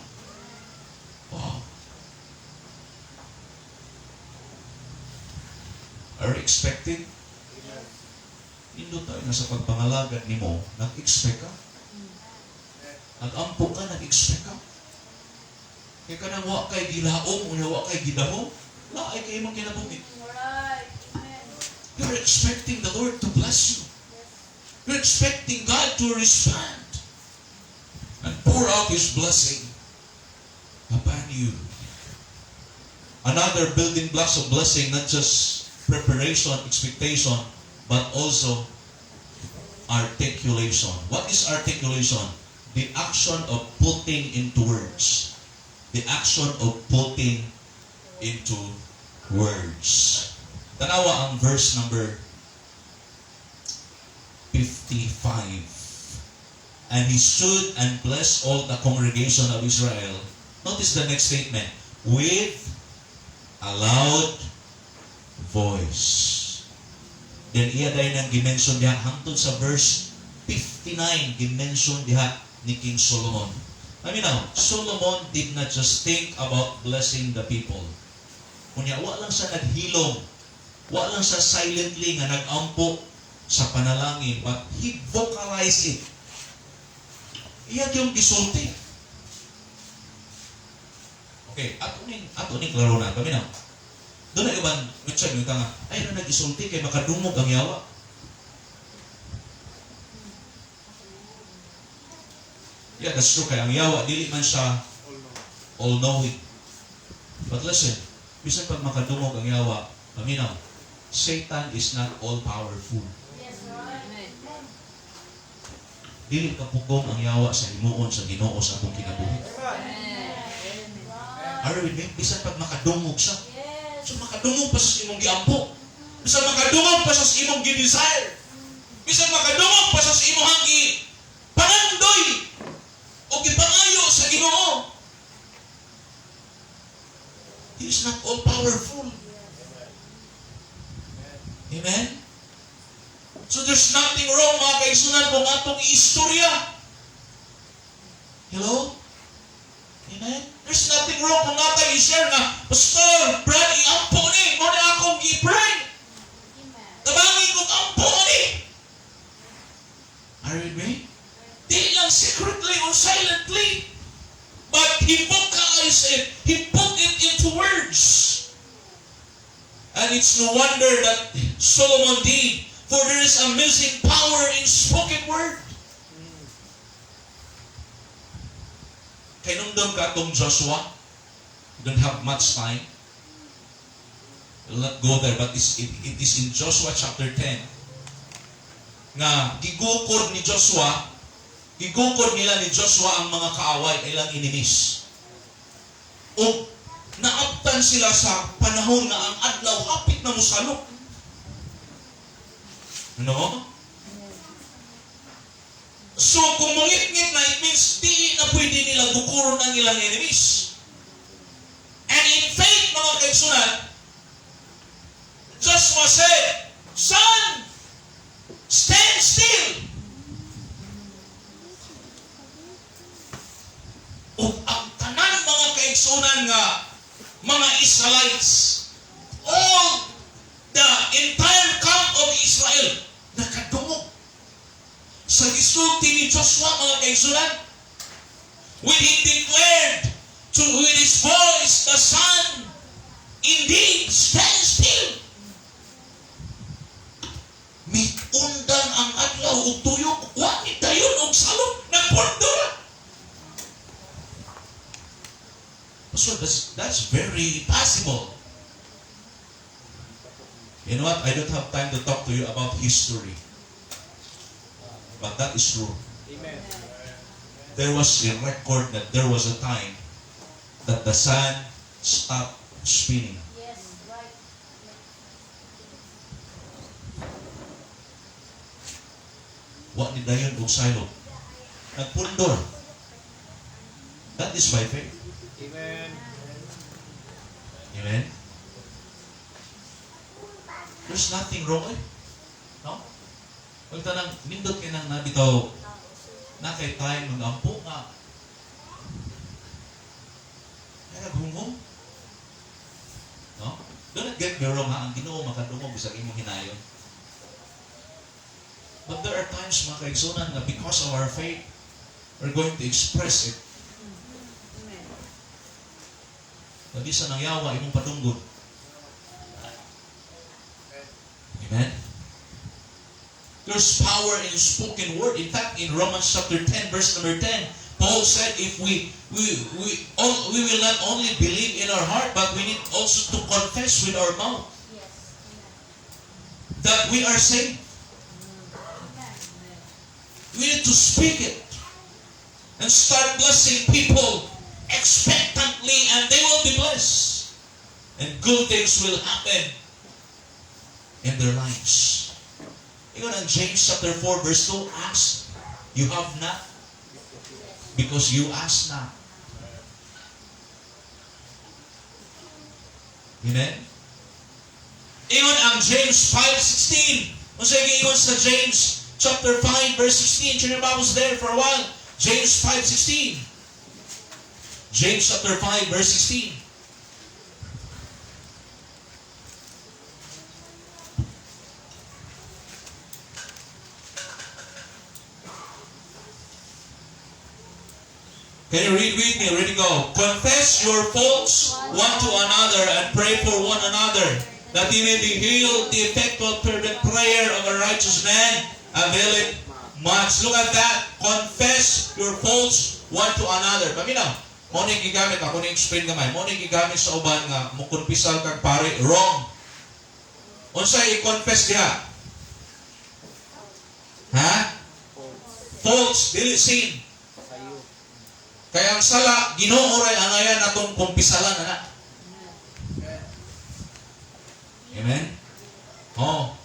Wow. Are you expecting? Indo tayo na sa pagpangalagad ni mo, nag-expect ka? Nag-ampo ka, nag-expect ka? Kaya ka nang wa kay gilaong, wa kay gidahong, laay kayo mong kinabuhi. You're expecting the Lord to bless you. You're expecting God to respond and pour out His blessing upon you. Another building blocks of blessing, not just preparation, expectation, but also articulation. What is articulation? The action of putting into words. The action of putting into words. Tanawa ang verse number 55. And he stood and blessed all the congregation of Israel. Notice the next statement. With a loud voice. Then iya dahil nang gimension diha hangtod sa verse 59, gimension diha ni King Solomon. I mean now, Solomon did not just think about blessing the people. Kunya, wa lang siya naghilom. Wa lang siya silently nga nag-ampo sa panalangin, but he vocalized it. Iya yung gisulti. Okay, ato ning klaro na kami na. Doon na iban, mitsa yung nga, ay na nag-isulti kay makadumog ang yawa. Yeah, that's true. Kaya ang yawa, dili man siya all-knowing. But listen, bisan pag makadumog ang yawa, paminaw, Satan is not all-powerful. Yes, Lord. Dili kapugong ang yawa sa himuon sa Ginoo sa atong kinabuhi. Are you with me? Bisan pag makadumog siya, so makadungog pa sa imong giampo. Bisan makadungog pa sa imong gi-desire. Bisan makadungog pa sa imong pangandoy o gipangayo sa Ginoo. He is not all powerful. Amen? So there's nothing wrong, mga kaigsunan, kung atong istorya. Hello? Amen? There's nothing wrong kung natay i-share na, Pastor, Brad, iampo ni, mo na akong i-pray. Tabangin kong ampo ni. Are you with me? Di lang secretly or silently. But he vocalized it. He put it into words. And it's no wonder that Solomon did, for there is amazing power in spoken word. Kaya nung doon ka itong Joshua, you don't have much time. We'll not go there, but it is in Joshua chapter 10. Nga, gigukod nila ni Joshua ang mga kaaway, ilang inimis. O, naabtan sila sa panahon na ang adlaw hapit na musalok. Ano? So, kung mangit-ngit na, it means di na pwede nilang bukuron ang ilang enemies. And in faith, mga kaigsunan, Joshua said, Son, stand still. O ang tanan mga kaigsunan nga, mga Israelites, all the entire camp of Israel, nakadungog sa gisulti ni Joshua, mga kaigsunan, when he declared with his voice, the sun, indeed, stand still. Mitundan ang adlaw ug tuyok, wani dayon og salok, nagpordura. So that's very possible. You know what? I don't have time to talk to you about history. But that is true. Amen. There was a record that there was a time that the sun stopped spinning. Yes, right. Wa ni dayon og salok. Nagpundor. That is by faith. Amen. Amen? There's nothing wrong eh. No? Huwag tanang, nindot ka nang nabitaw na kay tayo mag-ampo nga. Kaya naghungong. No? Don't get me wrong ha, ang Ginoo makadungog sa imong hinayon. But there are times, mga kaigsunan, na because of our faith, we're going to express it. Amen. Lagi sa nangyawa, imong padunggod. Amen? There's power in spoken word. In fact, in Romans chapter 10, verse number 10, Paul said, if we will not only believe in our heart, but we need also to confess with our mouth Yes. that we are saved. Amen. We need to speak it and start blessing people expectantly, and they will be blessed. And good things will happen in their lives. You know, in James chapter 4, verse 2, ask, you have not, because you ask not. Amen? Ingon ang James 5:16. Kung sa'yo ingon sa James chapter 5, verse 16. Turn your Bibles there for a while. James 5:16. James chapter 5, verse 16. Can you read with me? Ready, go. Confess your faults one to another and pray for one another, that ye may be healed. The effectual fervent prayer of a righteous man availeth much. Look at that. Confess your faults one to another. Paminaw, mo ni gigamit, ako ni explain gamay, mo ni gigamit sa uban nga, mukunpisal kag pare, wrong. Unsay i-confess diha? Ha? Faults, dili sin. Kaya ang sala, Ginoo ray ang ayan atong kumpisalan, ana. Amen? Oh.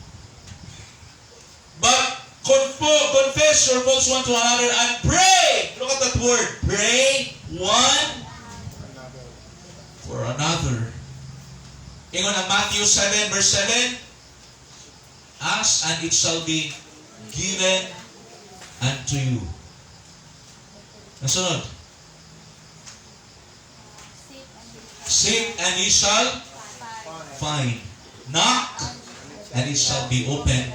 But confess confess your faults one to another and pray. Look at that word. Pray one for another. Ingon ang Matthew 7 verse 7. Ask and it shall be given unto you. Nasunod. Seek and ye shall find. Knock and it shall be open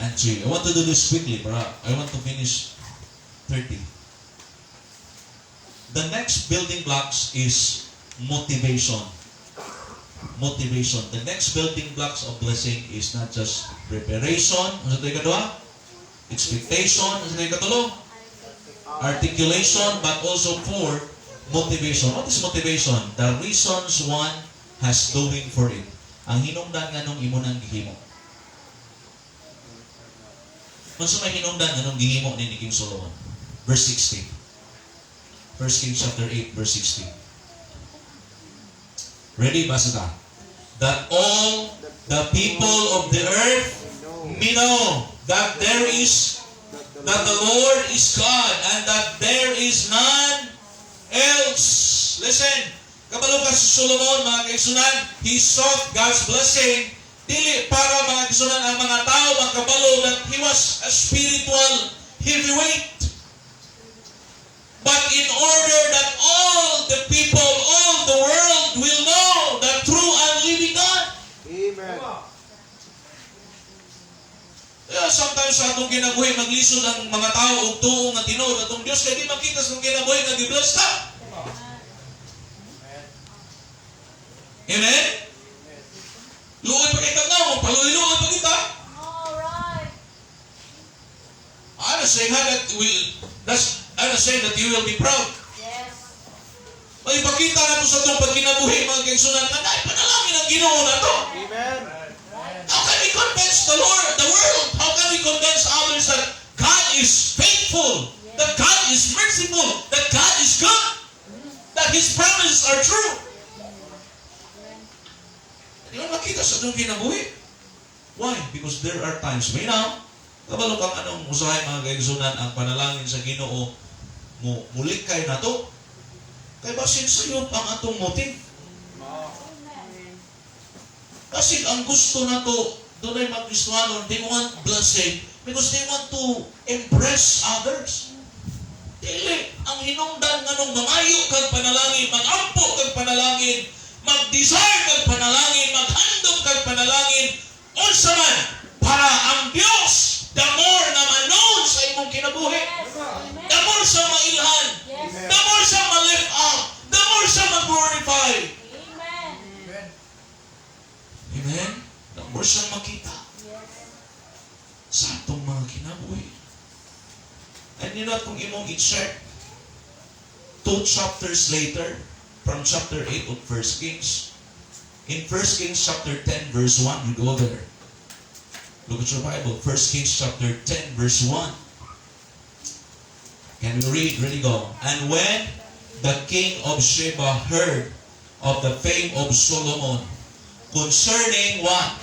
unto you. I want to do this quickly, but I want to finish 30. The next building blocks is motivation. Motivation. The next building blocks of blessing is not just preparation, ano sa ikadua? Expectation, ano sa ikatulo? Articulation, but also for motivation. What is motivation? The reasons one has doing for it. Ang hinungdan nga nung imo nang gihimo. Kung sa may hinungdan nga nung gihimo ni King Solomon. Verse 16. 1 Kings chapter 8, verse 16. Ready? Basa ta. That all the people of the earth may know that there is, that the Lord is God, and that there is none else. Listen, kabalo ka si Solomon, mga kaigsunan, he sought God's blessing, dili para mga kaigsunan ang mga tao magkabalo that he was a spiritual heavyweight. But in order that all the people, all the world will know the true and living God. Amen. Kaya sometimes sa atong kinabuhi, maglisod ang mga tao og tuo nga tinuod atong Dios kay di makita sa atong kinabuhi nga gibless ta. Amen? Luoy pa kita nga, paluoy-luoy pa kita. Alright. I'm not saying I'm not saying that you will be proud. Yes. May ipakita na to sa itong pagkinabuhi, mga kaigsunan, na dahil panalangin ang Ginoo na to. Amen. How can we convince the world? How can we convince others that God is faithful, that God is merciful, that God is good, that His promises are true? Di ba makita sa itong kinabuhi? Why? Because there are times, may now, kabalo kang anong usahay mga kaigsunan ang panalangin sa Ginoo, mulikay na to. Kaya basin sa'yo ang atong motive. Kasi ang gusto na to, doon ay mag-Kristohanon, they want blessing because they want to impress others. Dili, ang hinungdan nga nung mangayo kang panalangin, mag-ampo kang panalangin, mag-desire kang panalangin, maghandog kang panalangin, unsa man, para ang Diyos, the more na ma-known sa imong kinabuhi, the more siya mailhan, the more siya ma-lift up, the more siya ma-glorify. Amen. Amen? The more siya makita sa atong mga kinabuhi. And you know, kung imong i-check 2 chapters later, from chapter 8 of 1 Kings, in 1 Kings chapter 10 verse 1, you go there. Look at your Bible, 1 Kings chapter 10 verse 1. Can we read? Ready, go. And when the king of Sheba heard of the fame of Solomon concerning what?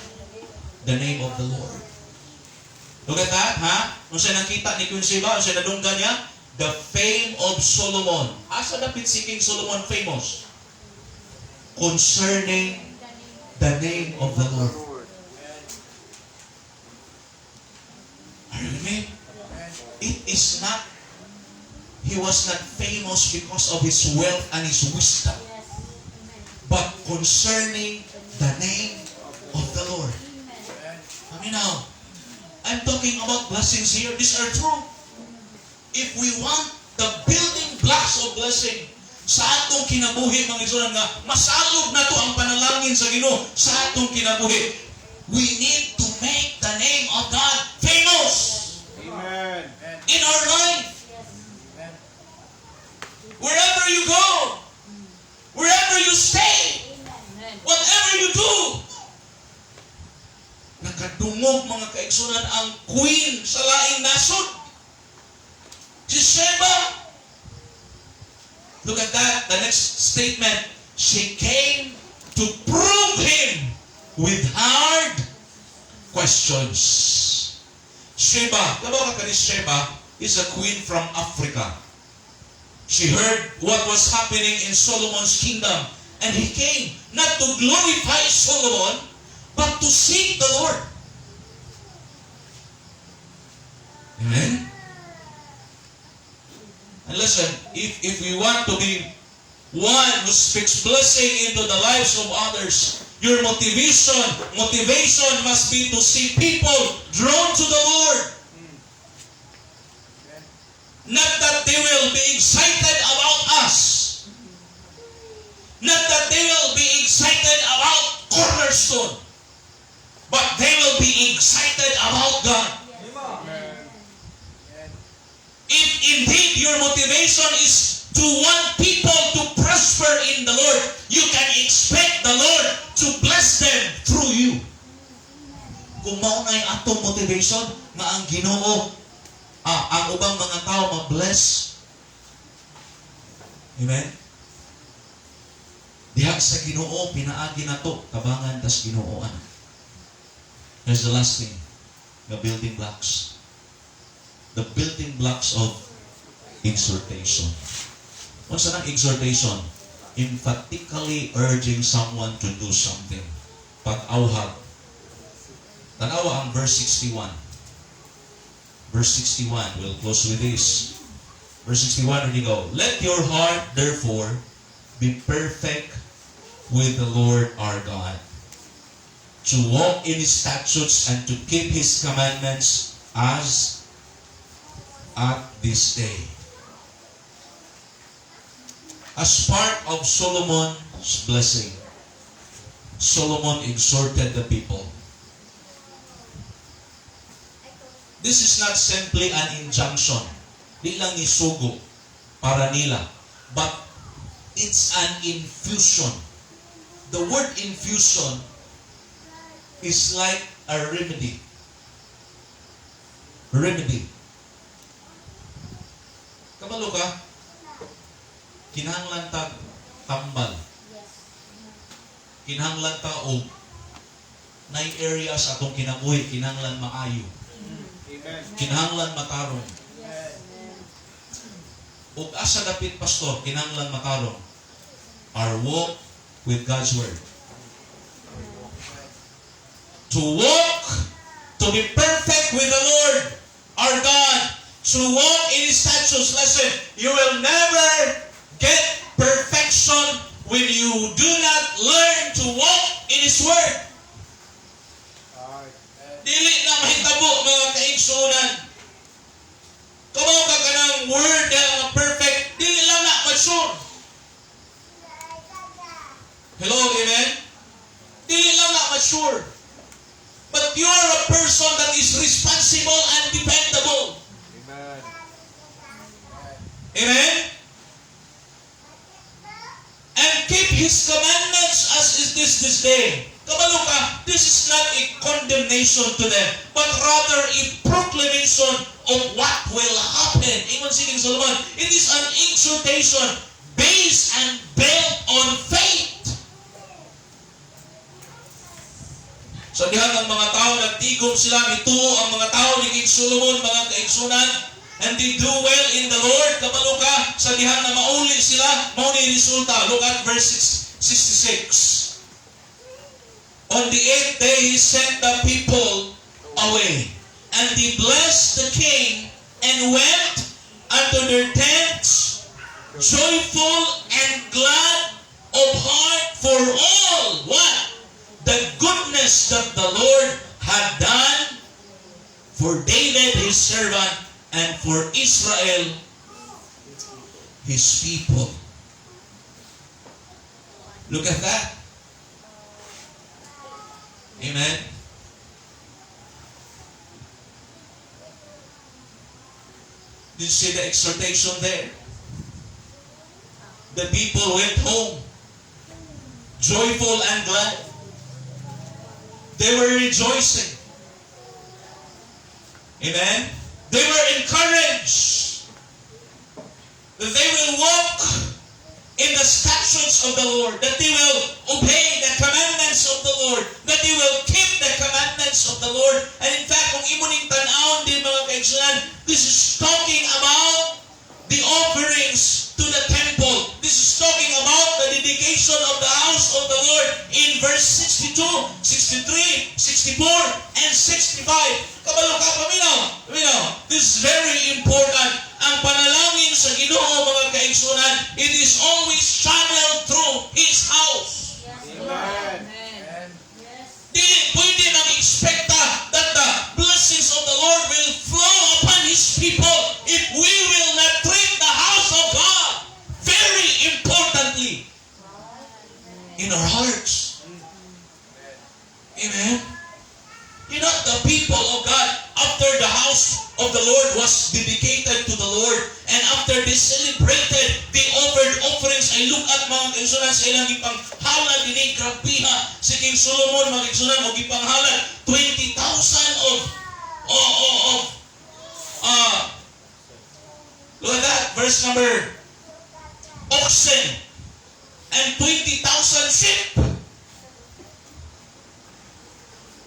The name of the Lord. Look at that, ha? Kung siya nakita ni Queen Sheba, kung siya nadunggan niya, the fame of Solomon. Asa dapit si King Solomon famous? Concerning the name of the Lord. Are you with me? It is not, he was not famous because of his wealth and his wisdom, but concerning the name of the Lord. I mean now, I'm talking about blessings here. These are true. If we want the building blocks of blessing sa atong kinabuhi, mga isunan nga, masalog na to ang panalangin sa Ginoo sa atong kinabuhi. We need to make the name of God famous. Amen. In our life. Wherever you go, wherever you stay, whatever you do. Nakadungog mga kaigsunan ang queen sa laing nasod. Si Sheba. Look at that, the next statement. She came to prove him with hard questions. Sheba, kabaw ka ni Sheba, is a queen from Africa. She heard what was happening in Solomon's kingdom, and he came not to glorify Solomon, but to seek the Lord. Amen? And listen, if we want to be one who speaks blessing into the lives of others, your motivation must be to see people drawn to the Lord. Not that they will be excited about us. Not that they will be excited about Cornerstone. But they will be excited about God. If indeed your motivation is to want people to prosper in the Lord, you can expect the Lord to bless them through you. Kung maunay atong motivation na ang Ginoo, ang ubang mga tao ma-bless. Amen? Diha sa Ginoo, pinaagi na to, tabangan tas Ginooan. Here's the last thing, the building blocks. The building blocks of exhortation. What's an exhortation? Emphatically urging someone to do something. Pag-awhag. Tanawa ang verse 61. Verse 61, we'll close with this. Verse 61, here you go. Let your heart, therefore, be perfect with the Lord our God, to walk in His statutes and to keep His commandments as at this day. As part of Solomon's blessing, Solomon exhorted the people. This is not simply an injunction. Di lang isugo para nila. But it's an infusion. The word infusion is like a remedy. Remedy. Kabalo ka? Kinahanglan tag tambal. Kinahanglan ta og nay areas atong kinabuhi, kinahanglan maayo. Kinahanglan matarong. Ug asa dapit pastor, kinahanglan matarong. Our walk with God's word. To walk, to be perfect with the Lord, our God, to walk in His statutes. Listen, you will never get perfection when you do not learn to walk in His word. Dili na mahitabo mga kaigsunan. Kamaw ka kanang word na perfect, dili lang na mature. Hello, amen? Dili lang na mature. But you are a person that is responsible and dependable. Amen. Amen? And keep His commandments as is this day. Kabalo ka, this is not a condemnation to them, but rather a proclamation of what will happen. Ingon si King Solomon, it is an exhortation based and built on faith. So dihan ang mga tao nagtigom sila, ituo ang mga tao ni King Solomon, mga kaigsunan, and they do well in the Lord. Kabalo ka, sa dihan na mauli sila, mauni resulta. Look at verse 66. On the 8th day, he sent the people away, and he blessed the king, and went unto their tents, joyful and glad of heart for all, what? The goodness that the Lord had done for David his servant, and for Israel his people. Look at that. Amen. Did you see the exhortation there? The people went home joyful and glad. They were rejoicing. Amen. They were encouraged that they will walk in the statutes of the Lord, that they will obey the commandments of the Lord, that they will keep the commandments of the Lord. And in fact, kung imuning tanawon din kaigsunan, this is talking about the offerings to the temple. This is talking about the dedication of the house of the Lord in verse 62, 63, 64, and 65. Kabalo ka, paminaw. This is very important. Ang panalangin sa Ginoo, mga kaigsunan, it is always channeled through His house. Amen. Dili pwede nang expecta that the blessings of the Lord will flow upon His people if we will not treat the house of God very importantly in our hearts. Amen. You know, the people of God, after the house of the Lord was dedicated to the Lord, and after they celebrated, they offered offerings. Ay look at mga kaigsunan sa ilang ipanghalad ini, grabiha si King Solomon, mga kaigsunan, o ipanghalad 20,000 look at that, verse number oxen and 20,000 sheep.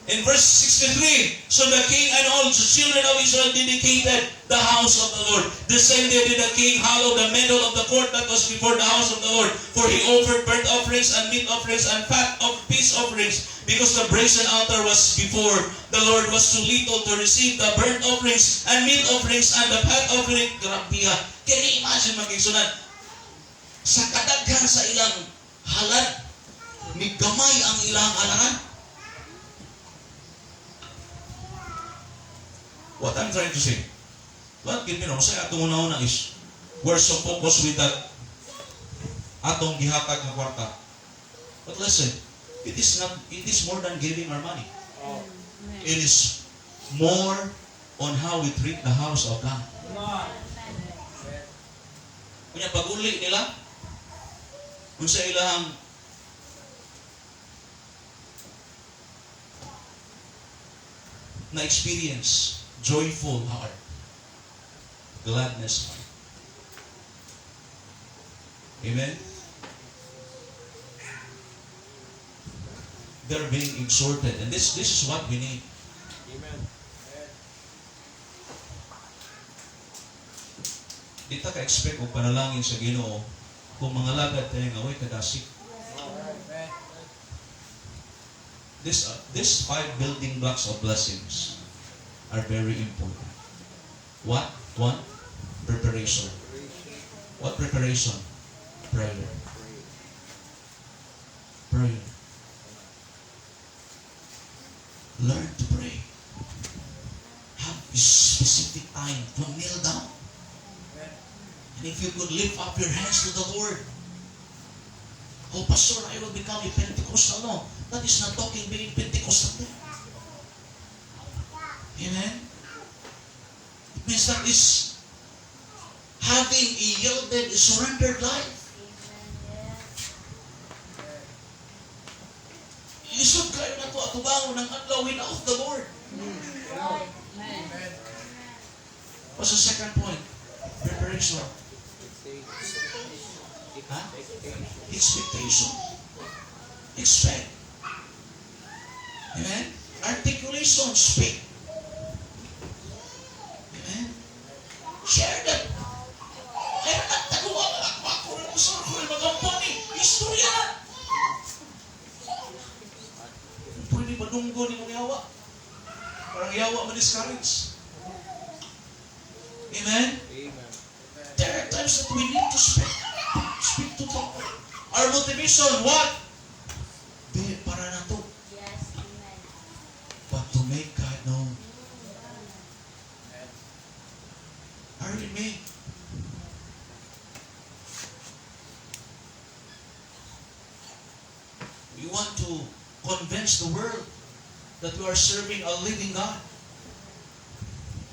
In verse 63, so the king and all the children of Israel dedicated the house of the Lord. The same day did the king hallow the middle of the court that was before the house of the Lord. For he offered burnt offerings and meat offerings and fat of peace offerings, because the brazen altar was before the Lord was too little to receive the burnt offerings and meat offerings and the fat offering. Grabiha. Can you imagine, magigsunan? Sa kadaghan sa ilang halad, migamay ang ilang halaran. What I'm trying to say, what give me no, say atong una is we're so focused with that atong gihatag ng kwarta. But listen, it is more than giving our money. It is more on how we treat the house of God. Kunya pag-uli nila, kung sa ilang na experience, joyful heart, gladness heart. Amen? They're being exhorted, and this is what we need. Amen. Di ta ka-expect o panalangin sa Ginoo kung mga lagad tayo nga way kadasik. These 5 building blocks of blessings are very important. What? One, preparation. What preparation? Prayer. Prayer. Learn to pray. Have a specific time to kneel down. And if you could lift up your hands to the Lord. Oh, Pastor, I will become a Pentecostal. No, that is not talking being Pentecostal. Amen? It means that is having a yielded, surrendered life. Isod kayo na ito at tubangon ng adlaw without the Lord. What's the second point? Preparation. Expectation. Expect. Amen? Articulation. Speak. Amen? Share that. Kaya nagtaguwa ka ako rin mo sa ako rin magampon ni istorya na. Pwede ba dunggo ni mong yawa? Parang yawa ma-discourage. Amen? Amen. There are times that we need to speak. Speak to God. Our motivation, what? Di, para na to. Yes, amen. But to make God known. Are you me? We want to convince the world that we are serving a living God.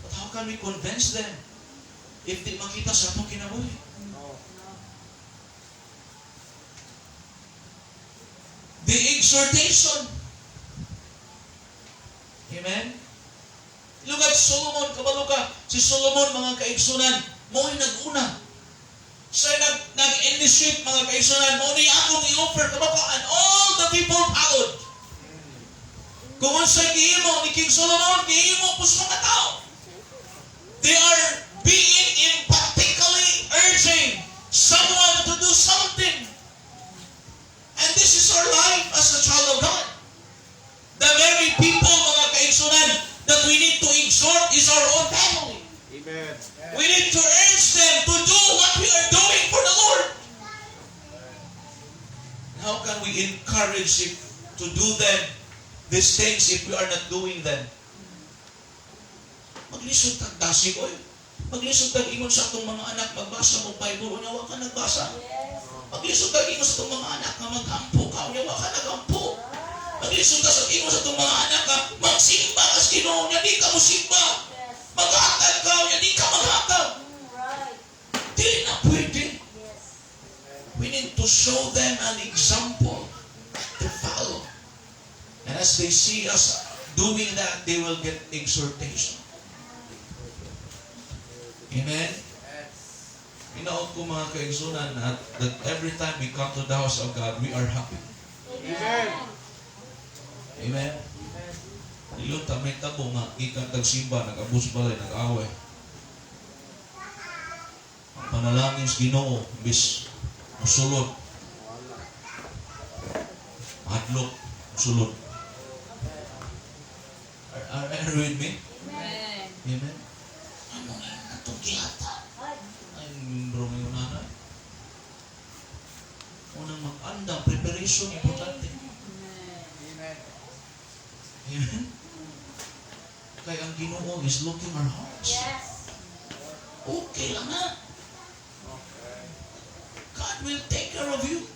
But how can we convince them if di makita sa atong kinabuhi? The exhortation. Amen? Look at Solomon, kabalo ka. Si Solomon, mga kaigsunan, mo'y nag-una. Siya nag-initiate, mga kaigsunan, mo'y akong i-offer, kabakaan. All the people followed. Kung sa'y gihimo ni King Solomon, gihimo po sa mga tao. that we need to exhort is our own family. Amen. We need to urge them to do what we are doing for the Lord. How can we encourage it to do them these things if we are not doing them? Maglisod tag dasig, oy. Maglisod tag ingon sa atong mga anak, magbasa mo Bible, unya wa ka nagbasa. Maglisod tag ingon sa atong mga anak nga magampo ka, unya wa ka nagampo. Maglisod ka sa ingon sa atong mga anak nga magsimba kas Ginoo, unya di ka mosimba. Maghakal ka, unya di ka maghakal. Right. Di na pwede. Yes. We need to show them an example to follow. And as they see us doing that, they will get exhortation. Amen? Inaot ko mga kaigsunan that every time we come to the house of God, we are happy. Amen. Amen? Iyon may tabo nga, ikang tagsimba, nag-abus balay, nag-away. Ang panalangin sa Ginoo, bis, musulod. Hadlok, musulod. Are you with me? Amen. Amen? Ano nga yung natugiyata? Ay, membro mo yung nanay. Unang mag-anda, preparation, importante. Amen. Amen? Kaya ang Ginoo is looking our hearts. Yes. Okay lang na. God will take care of you.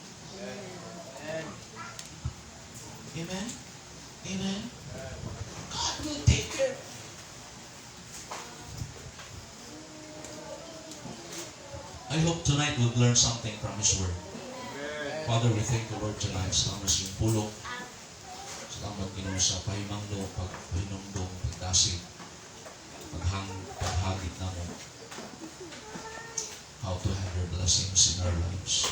Amen? Amen? God will take care. I hope tonight we'll learn something from His Word. Amen. Father, we thank the Lord tonight. Salamat sa iyong pulong. Salamat Ginoo sa pahimangdo, paghinumdong, pagdasig, paghagit na mo. How to have your blessings in our lives.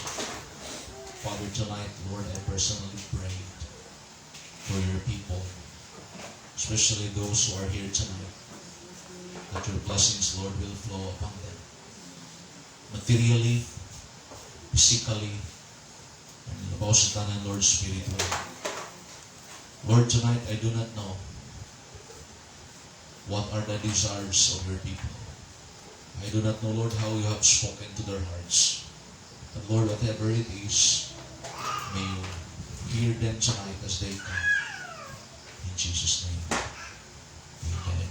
Father, tonight, Lord, I personally pray for your people, especially those who are here tonight, that your blessings, Lord, will flow upon them. Materially, physically, and labaw sa tanan, Lord, spiritually. Lord, tonight, I do not know what are the desires of your people. I do not know, Lord, how you have spoken to their hearts. But Lord, whatever it is, may you hear them tonight as they come. In Jesus' name.